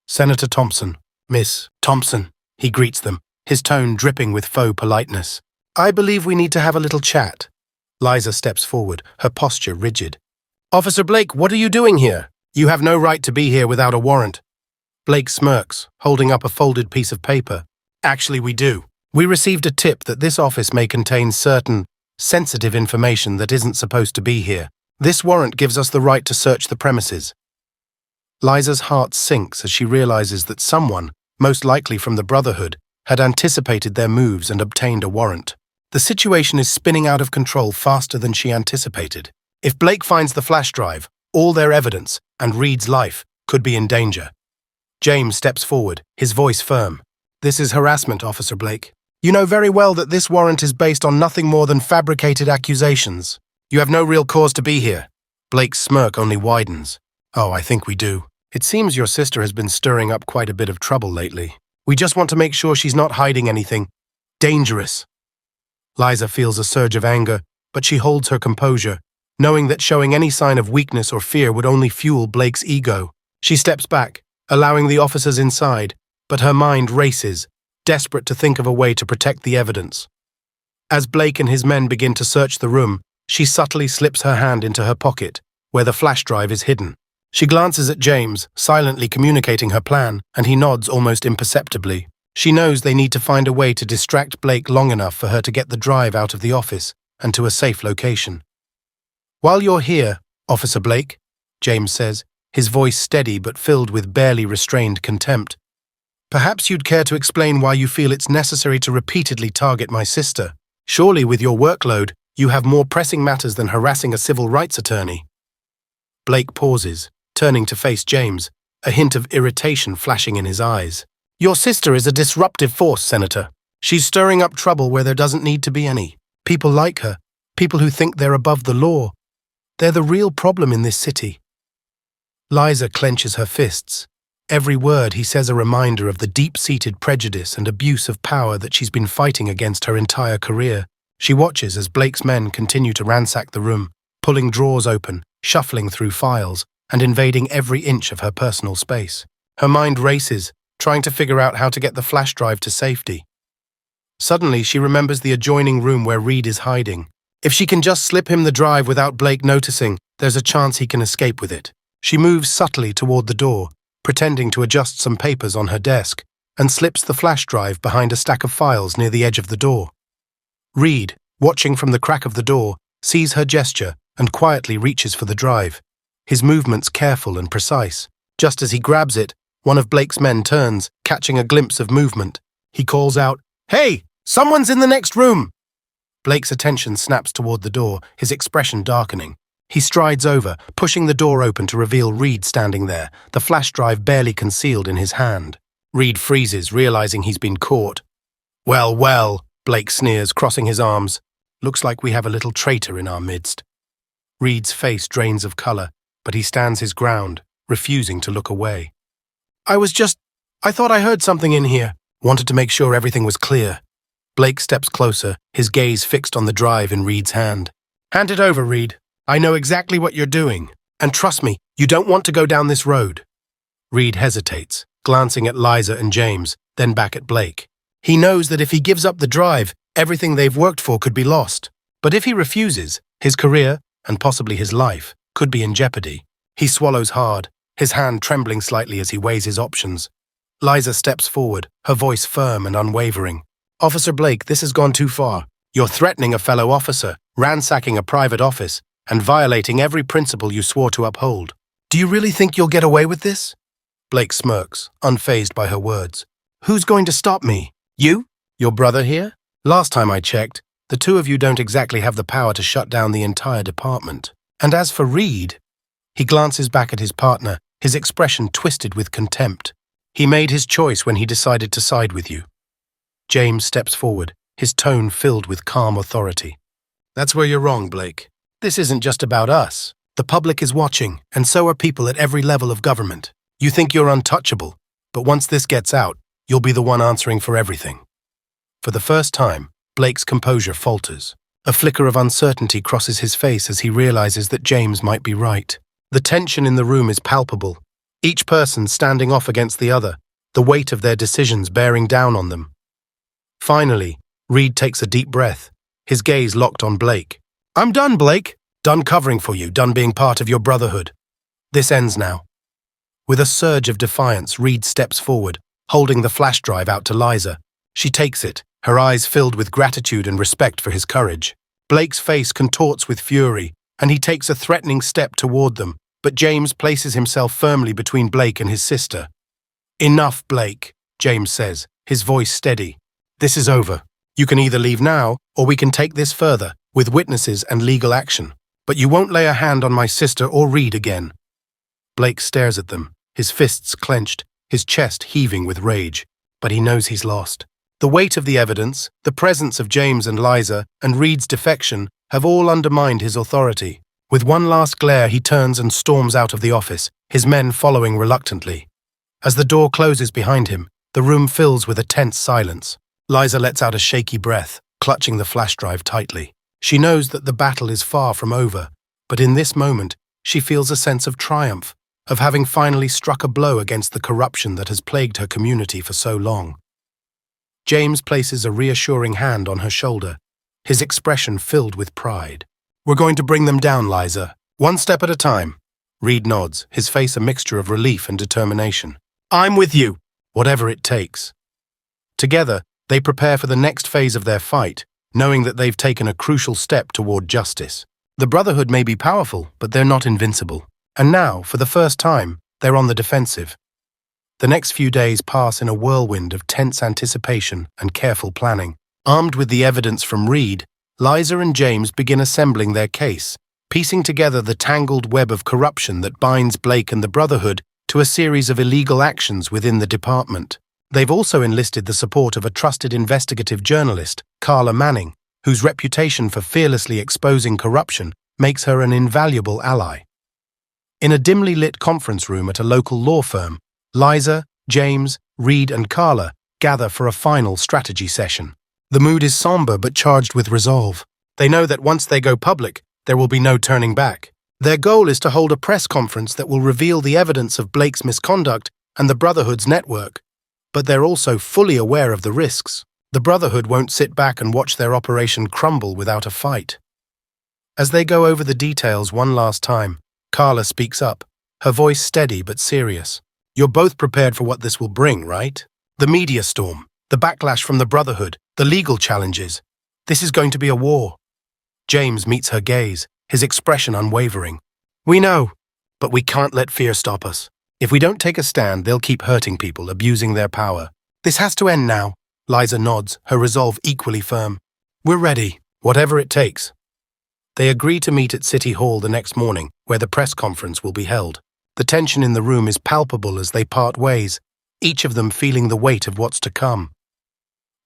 Senator Thompson, Miss Thompson, he greets them, his tone dripping with faux politeness. I believe we need to have a little chat. Liza steps forward, her posture rigid. Officer Blake, what are you doing here? You have no right to be here without a warrant. Blake smirks, holding up a folded piece of paper. Actually, we do. We received a tip that this office may contain certain sensitive information that isn't supposed to be here. This warrant gives us the right to search the premises. Liza's heart sinks as she realizes that someone, most likely from the Brotherhood, had anticipated their moves and obtained a warrant. The situation is spinning out of control faster than she anticipated. If Blake finds the flash drive, all their evidence, and Reed's life, could be in danger. James steps forward, his voice firm. This is harassment, Officer Blake. You know very well that this warrant is based on nothing more than fabricated accusations. You have no real cause to be here. Blake's smirk only widens. Oh, I think we do. It seems your sister has been stirring up quite a bit of trouble lately. We just want to make sure she's not hiding anything dangerous. Liza feels a surge of anger, but she holds her composure, knowing that showing any sign of weakness or fear would only fuel Blake's ego. She steps back, allowing the officers inside, but her mind races, desperate to think of a way to protect the evidence. As Blake and his men begin to search the room, she subtly slips her hand into her pocket, where the flash drive is hidden. She glances at James, silently communicating her plan, and he nods almost imperceptibly. She knows they need to find a way to distract Blake long enough for her to get the drive out of the office and to a safe location. "While you're here, Officer Blake," James says, his voice steady but filled with barely restrained contempt, "perhaps you'd care to explain why you feel it's necessary to repeatedly target my sister. Surely, with your workload, you have more pressing matters than harassing a civil rights attorney." Blake pauses, turning to face James, a hint of irritation flashing in his eyes. "Your sister is a disruptive force, Senator. She's stirring up trouble where there doesn't need to be any. People like her, people who think they're above the law. They're the real problem in this city." Liza clenches her fists. Every word he says a reminder of the deep-seated prejudice and abuse of power that she's been fighting against her entire career. She watches as Blake's men continue to ransack the room, pulling drawers open, shuffling through files, and invading every inch of her personal space. Her mind races, trying to figure out how to get the flash drive to safety. Suddenly, she remembers the adjoining room where Reed is hiding. If she can just slip him the drive without Blake noticing, there's a chance he can escape with it. She moves subtly toward the door, pretending to adjust some papers on her desk, and slips the flash drive behind a stack of files near the edge of the door. Reed, watching from the crack of the door, sees her gesture and quietly reaches for the drive, his movements careful and precise. Just as he grabs it, one of Blake's men turns, catching a glimpse of movement. He calls out, "Hey, someone's in the next room!" Blake's attention snaps toward the door, his expression darkening. He strides over, pushing the door open to reveal Reed standing there, the flash drive barely concealed in his hand. Reed freezes, realizing he's been caught. "Well, well," Blake sneers, crossing his arms. "Looks like we have a little traitor in our midst." Reed's face drains of color, but he stands his ground, refusing to look away. I thought I heard something in here. Wanted to make sure everything was clear." Blake steps closer, his gaze fixed on the drive in Reed's hand. "Hand it over, Reed. I know exactly what you're doing. And trust me, you don't want to go down this road." Reed hesitates, glancing at Liza and James, then back at Blake. He knows that if he gives up the drive, everything they've worked for could be lost. But if he refuses, his career, and possibly his life, could be in jeopardy. He swallows hard, his hand trembling slightly as he weighs his options. Liza steps forward, her voice firm and unwavering. "Officer Blake, this has gone too far. You're threatening a fellow officer, ransacking a private office, and violating every principle you swore to uphold. Do you really think you'll get away with this?" Blake smirks, unfazed by her words. "Who's going to stop me? You? Your brother here? Last time I checked, the two of you don't exactly have the power to shut down the entire department. And as for Reed..." He glances back at his partner, his expression twisted with contempt. "He made his choice when he decided to side with you." James steps forward, his tone filled with calm authority. "That's where you're wrong, Blake. This isn't just about us. The public is watching, and so are people at every level of government. You think you're untouchable, but once this gets out, you'll be the one answering for everything." For the first time, Blake's composure falters. A flicker of uncertainty crosses his face as he realizes that James might be right. The tension in the room is palpable, each person standing off against the other, the weight of their decisions bearing down on them. Finally, Reed takes a deep breath, his gaze locked on Blake. "I'm done, Blake. Done covering for you, done being part of your brotherhood. This ends now." With a surge of defiance, Reed steps forward, holding the flash drive out to Liza. She takes it, her eyes filled with gratitude and respect for his courage. Blake's face contorts with fury, and he takes a threatening step toward them, but James places himself firmly between Blake and his sister. "Enough, Blake," James says, his voice steady. "This is over. You can either leave now, or we can take this further, with witnesses and legal action. But you won't lay a hand on my sister or Reed again." Blake stares at them, his fists clenched, his chest heaving with rage, but he knows he's lost. The weight of the evidence, the presence of James and Liza, and Reed's defection have all undermined his authority. With one last glare, he turns and storms out of the office, his men following reluctantly. As the door closes behind him, the room fills with a tense silence. Liza lets out a shaky breath, clutching the flash drive tightly. She knows that the battle is far from over, but in this moment, she feels a sense of triumph, of having finally struck a blow against the corruption that has plagued her community for so long. James places a reassuring hand on her shoulder, his expression filled with pride. "We're going to bring them down, Liza, one step at a time." Reed nods, his face a mixture of relief and determination. "I'm with you, whatever it takes." Together, they prepare for the next phase of their fight, knowing that they've taken a crucial step toward justice. The Brotherhood may be powerful, but they're not invincible. And now, for the first time, they're on the defensive. The next few days pass in a whirlwind of tense anticipation and careful planning. Armed with the evidence from Reed, Liza and James begin assembling their case, piecing together the tangled web of corruption that binds Blake and the Brotherhood to a series of illegal actions within the department. They've also enlisted the support of a trusted investigative journalist, Carla Manning, whose reputation for fearlessly exposing corruption makes her an invaluable ally. In a dimly lit conference room at a local law firm, Liza, James, Reed, and Carla gather for a final strategy session. The mood is somber but charged with resolve. They know that once they go public, there will be no turning back. Their goal is to hold a press conference that will reveal the evidence of Blake's misconduct and the Brotherhood's network. But they're also fully aware of the risks. The Brotherhood won't sit back and watch their operation crumble without a fight. As they go over the details one last time, Carla speaks up, her voice steady but serious. "You're both prepared for what this will bring, right? The media storm, the backlash from the Brotherhood, the legal challenges. This is going to be a war." James meets her gaze, his expression unwavering. "We know, but we can't let fear stop us. If we don't take a stand, they'll keep hurting people, abusing their power. This has to end now." Liza nods, her resolve equally firm. "We're ready, whatever it takes." They agree to meet at City Hall the next morning, where the press conference will be held. The tension in the room is palpable as they part ways, each of them feeling the weight of what's to come.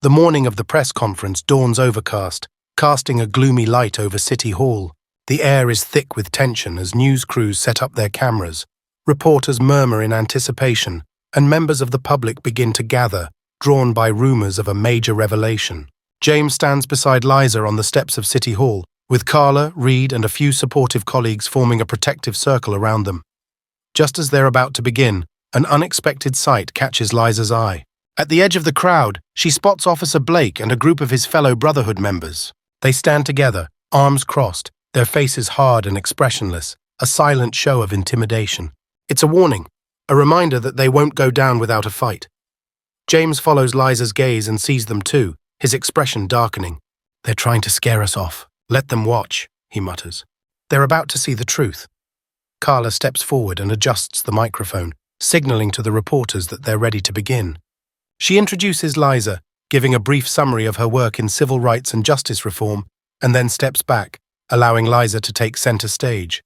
The morning of the press conference dawns overcast, casting a gloomy light over City Hall. The air is thick with tension as news crews set up their cameras. Reporters murmur in anticipation, and members of the public begin to gather, drawn by rumors of a major revelation. James stands beside Liza on the steps of City Hall, with Carla, Reed, and a few supportive colleagues forming a protective circle around them. Just as they're about to begin, an unexpected sight catches Liza's eye. At the edge of the crowd, she spots Officer Blake and a group of his fellow Brotherhood members. They stand together, arms crossed, their faces hard and expressionless, a silent show of intimidation. It's a warning, a reminder that they won't go down without a fight. James follows Liza's gaze and sees them too, his expression darkening. "They're trying to scare us off. Let them watch," he mutters. "They're about to see the truth." Carla steps forward and adjusts the microphone, signaling to the reporters that they're ready to begin. She introduces Liza, giving a brief summary of her work in civil rights and justice reform, and then steps back, allowing Liza to take center stage.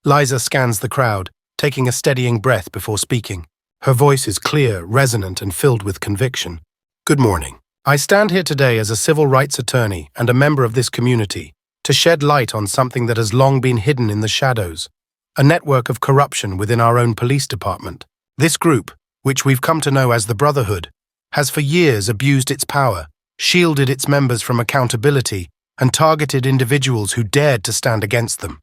Liza scans the crowd, taking a steadying breath before speaking. Her voice is clear, resonant, and filled with conviction. "Good morning. I stand here today as a civil rights attorney and a member of this community to shed light on something that has long been hidden in the shadows, a network of corruption within our own police department. This group, which we've come to know as the Brotherhood, has for years abused its power, shielded its members from accountability, and targeted individuals who dared to stand against them."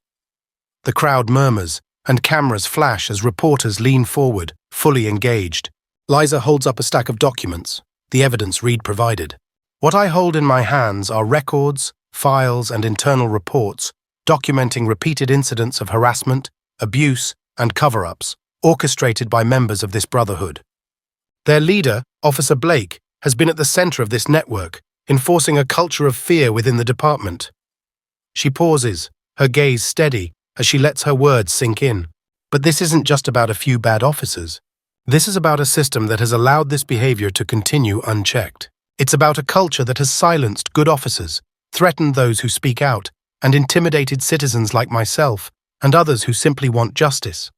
The crowd murmurs, and cameras flash as reporters lean forward, fully engaged. Liza holds up a stack of documents, the evidence Reed provided. "What I hold in my hands are records, files, and internal reports documenting repeated incidents of harassment, abuse, and cover-ups, orchestrated by members of this Brotherhood. Their leader, Officer Blake, has been at the center of this network, enforcing a culture of fear within the department." She pauses, her gaze steady, as she lets her words sink in. But this isn't just about a few bad officers. This is about a system that has allowed this behavior to continue unchecked. It's about a culture that has silenced good officers, threatened those who speak out, and intimidated citizens like myself and others who simply want justice.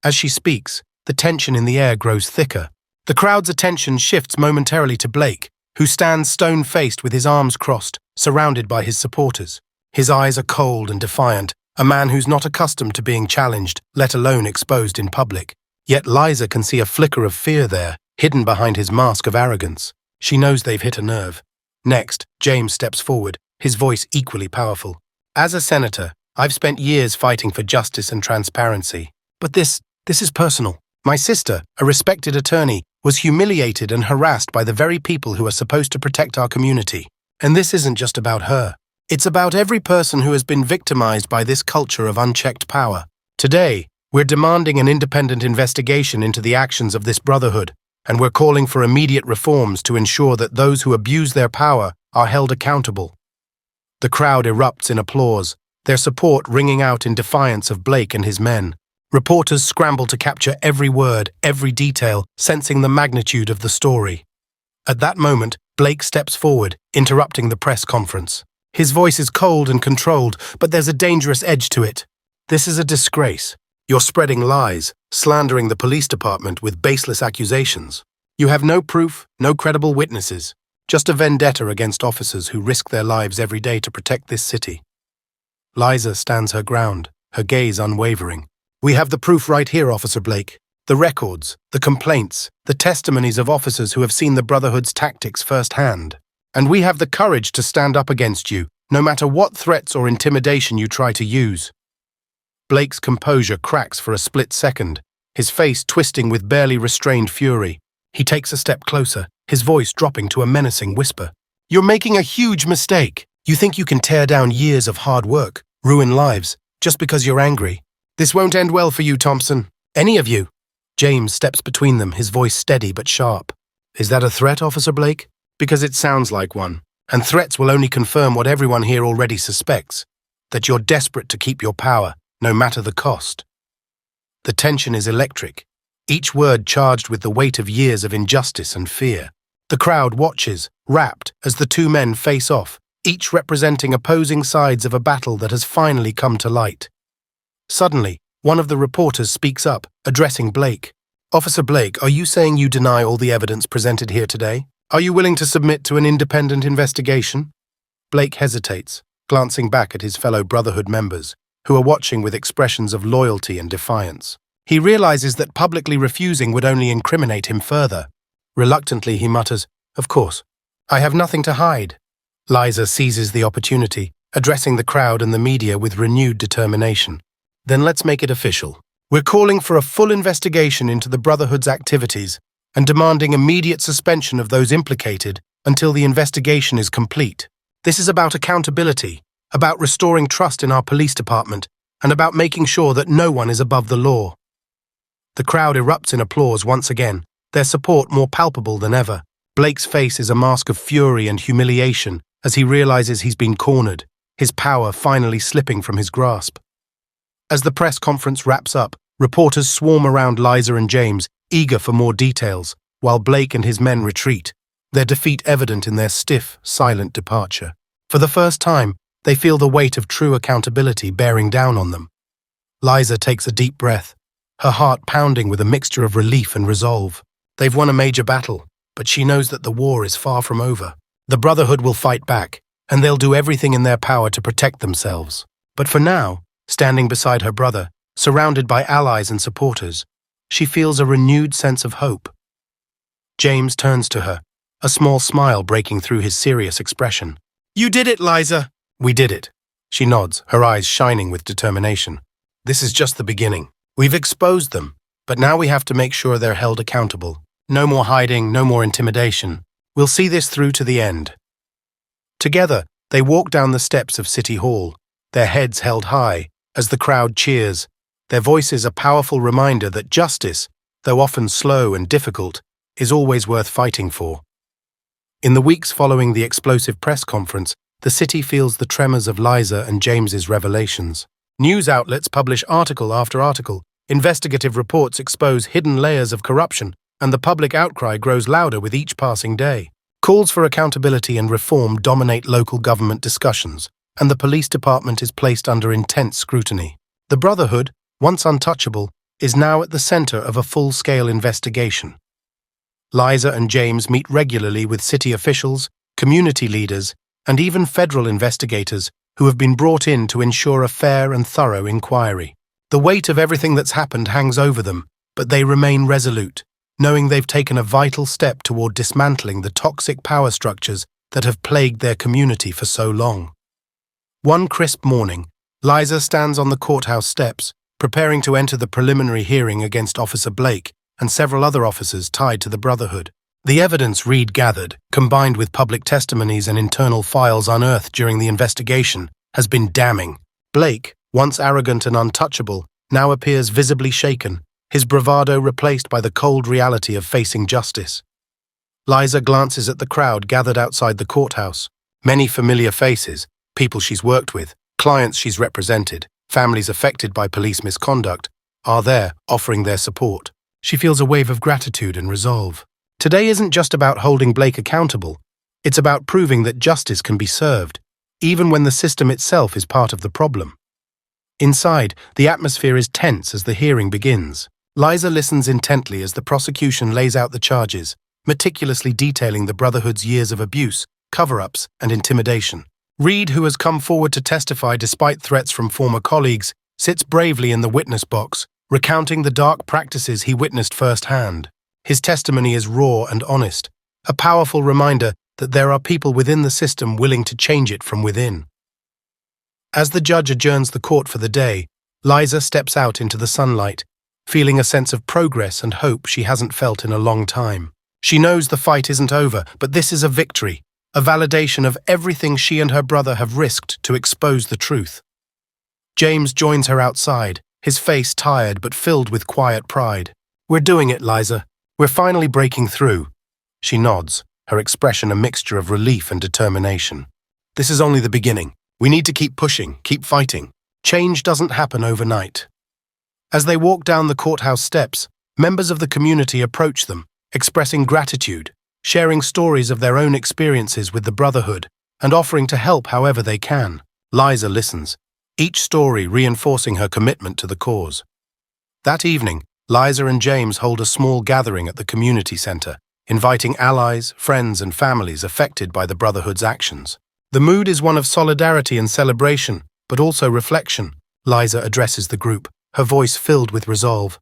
As she speaks, the tension in the air grows thicker. The crowd's attention shifts momentarily to Blake, who stands stone-faced with his arms crossed, surrounded by his supporters. His eyes are cold and defiant, a man who's not accustomed to being challenged, let alone exposed in public. Yet Liza can see a flicker of fear there, hidden behind his mask of arrogance. She knows they've hit a nerve. Next, James steps forward, his voice equally powerful. "As a senator, I've spent years fighting for justice and transparency. But this This is personal. My sister, a respected attorney, was humiliated and harassed by the very people who are supposed to protect our community. And this isn't just about her. It's about every person who has been victimized by this culture of unchecked power. Today, we're demanding an independent investigation into the actions of this brotherhood, and we're calling for immediate reforms to ensure that those who abuse their power are held accountable. The crowd erupts in applause, their support ringing out in defiance of Blake and his men. Reporters scramble to capture every word, every detail, sensing the magnitude of the story. At that moment, Blake steps forward, interrupting the press conference. His voice is cold and controlled, but there's a dangerous edge to it. This is a disgrace. You're spreading lies, slandering the police department with baseless accusations. You have no proof, no credible witnesses, just a vendetta against officers who risk their lives every day to protect this city. Liza stands her ground, her gaze unwavering. We have the proof right here, Officer Blake. The records, the complaints, the testimonies of officers who have seen the Brotherhood's tactics firsthand. And we have the courage to stand up against you, no matter what threats or intimidation you try to use. Blake's composure cracks for a split second, his face twisting with barely restrained fury. He takes a step closer, his voice dropping to a menacing whisper. You're making a huge mistake. You think you can tear down years of hard work, ruin lives, just because you're angry. This won't end well for you, Thompson. Any of you. James steps between them, his voice steady but sharp. Is that a threat, Officer Blake? Because it sounds like one. And threats will only confirm what everyone here already suspects, that you're desperate to keep your power, no matter the cost. The tension is electric, each word charged with the weight of years of injustice and fear. The crowd watches, rapt, as the two men face off, each representing opposing sides of a battle that has finally come to light. Suddenly, one of the reporters speaks up, addressing Blake. Officer Blake, are you saying you deny all the evidence presented here today? Are you willing to submit to an independent investigation? Blake hesitates, glancing back at his fellow Brotherhood members, who are watching with expressions of loyalty and defiance. He realizes that publicly refusing would only incriminate him further. Reluctantly, he mutters, Of course. I have nothing to hide. Liza seizes the opportunity, addressing the crowd and the media with renewed determination. Then let's make it official. We're calling for a full investigation into the Brotherhood's activities and demanding immediate suspension of those implicated until the investigation is complete. This is about accountability, about restoring trust in our police department, and about making sure that no one is above the law. The crowd erupts in applause once again, their support more palpable than ever. Blake's face is a mask of fury and humiliation as he realizes he's been cornered, his power finally slipping from his grasp. As the press conference wraps up, reporters swarm around Liza and James, eager for more details, while Blake and his men retreat, their defeat evident in their stiff, silent departure. For the first time, they feel the weight of true accountability bearing down on them. Liza takes a deep breath, her heart pounding with a mixture of relief and resolve. They've won a major battle, but she knows that the war is far from over. The Brotherhood will fight back, and they'll do everything in their power to protect themselves. But for now, standing beside her brother, surrounded by allies and supporters, she feels a renewed sense of hope. James turns to her, a small smile breaking through his serious expression. You did it, Liza! We did it. She nods, her eyes shining with determination. This is just the beginning. We've exposed them, but now we have to make sure they're held accountable. No more hiding, no more intimidation. We'll see this through to the end. Together, they walk down the steps of City Hall, their heads held high, as the crowd cheers, their voices a powerful reminder that justice, though often slow and difficult, is always worth fighting for. In the weeks following the explosive press conference, the city feels the tremors of Liza and James's revelations. News outlets publish article after article, investigative reports expose hidden layers of corruption, and the public outcry grows louder with each passing day. Calls for accountability and reform dominate local government discussions, and the police department is placed under intense scrutiny. The Brotherhood, once untouchable, is now at the center of a full-scale investigation. Liza and James meet regularly with city officials, community leaders, and even federal investigators who have been brought in to ensure a fair and thorough inquiry. The weight of everything that's happened hangs over them, but they remain resolute, knowing they've taken a vital step toward dismantling the toxic power structures that have plagued their community for so long. One crisp morning, Liza stands on the courthouse steps, preparing to enter the preliminary hearing against Officer Blake and several other officers tied to the Brotherhood. The evidence Reed gathered, combined with public testimonies and internal files unearthed during the investigation, has been damning. Blake, once arrogant and untouchable, now appears visibly shaken, his bravado replaced by the cold reality of facing justice. Liza glances at the crowd gathered outside the courthouse. Many familiar faces, people she's worked with, clients she's represented, families affected by police misconduct, are there, offering their support. She feels a wave of gratitude and resolve. Today isn't just about holding Blake accountable, it's about proving that justice can be served, even when the system itself is part of the problem. Inside, the atmosphere is tense as the hearing begins. Liza listens intently as the prosecution lays out the charges, meticulously detailing the Brotherhood's years of abuse, cover-ups, and intimidation. Reed, who has come forward to testify despite threats from former colleagues, sits bravely in the witness box, recounting the dark practices he witnessed firsthand. His testimony is raw and honest, a powerful reminder that there are people within the system willing to change it from within. As the judge adjourns the court for the day, Liza steps out into the sunlight, feeling a sense of progress and hope she hasn't felt in a long time. She knows the fight isn't over, but this is a victory, a validation of everything she and her brother have risked to expose the truth. James joins her outside, his face tired but filled with quiet pride. "We're doing it, Liza. We're finally breaking through." She nods, her expression a mixture of relief and determination. "This is only the beginning. We need to keep pushing, keep fighting. Change doesn't happen overnight." As they walk down the courthouse steps, members of the community approach them, expressing gratitude, sharing stories of their own experiences with the Brotherhood, and offering to help however they can. Liza listens, each story reinforcing her commitment to the cause. That evening, Liza and James hold a small gathering at the community center, inviting allies, friends, and families affected by the Brotherhood's actions. The mood is one of solidarity and celebration, but also reflection. Liza addresses the group, her voice filled with resolve.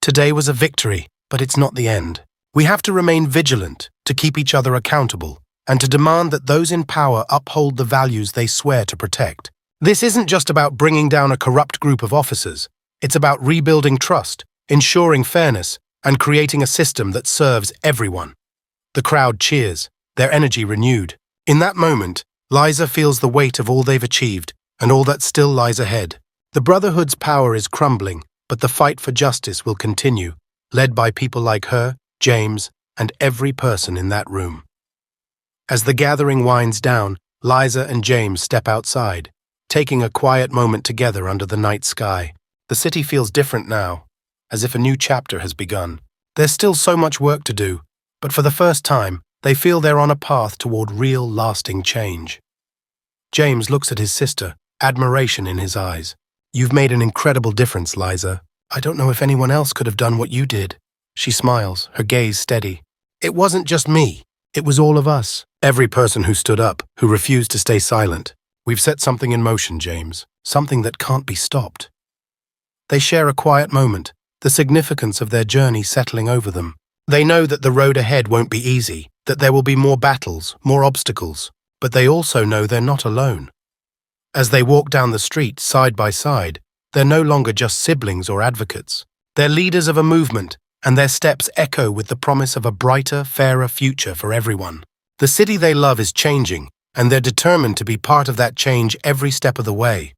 "Today was a victory, but it's not the end. We have to remain vigilant, to keep each other accountable, and to demand that those in power uphold the values they swear to protect. This isn't just about bringing down a corrupt group of officers. It's about rebuilding trust, ensuring fairness, and creating a system that serves everyone." The crowd cheers, their energy renewed. In that moment, Liza feels the weight of all they've achieved and all that still lies ahead. The Brotherhood's power is crumbling, but the fight for justice will continue, led by people like her, James, and every person in that room. As the gathering winds down, Liza and James step outside, taking a quiet moment together under the night sky. The city feels different now, as if a new chapter has begun. There's still so much work to do, but for the first time, they feel they're on a path toward real, lasting change. James looks at his sister, admiration in his eyes. "You've made an incredible difference, Liza. I don't know if anyone else could have done what you did." She smiles, her gaze steady. "It wasn't just me. It was all of us. Every person who stood up, who refused to stay silent. We've set something in motion, James. Something that can't be stopped." They share a quiet moment, the significance of their journey settling over them. They know that the road ahead won't be easy, that there will be more battles, more obstacles, but they also know they're not alone. As they walk down the street side by side, they're no longer just siblings or advocates. They're leaders of a movement, and their steps echo with the promise of a brighter, fairer future for everyone. The city they love is changing, and they're determined to be part of that change every step of the way.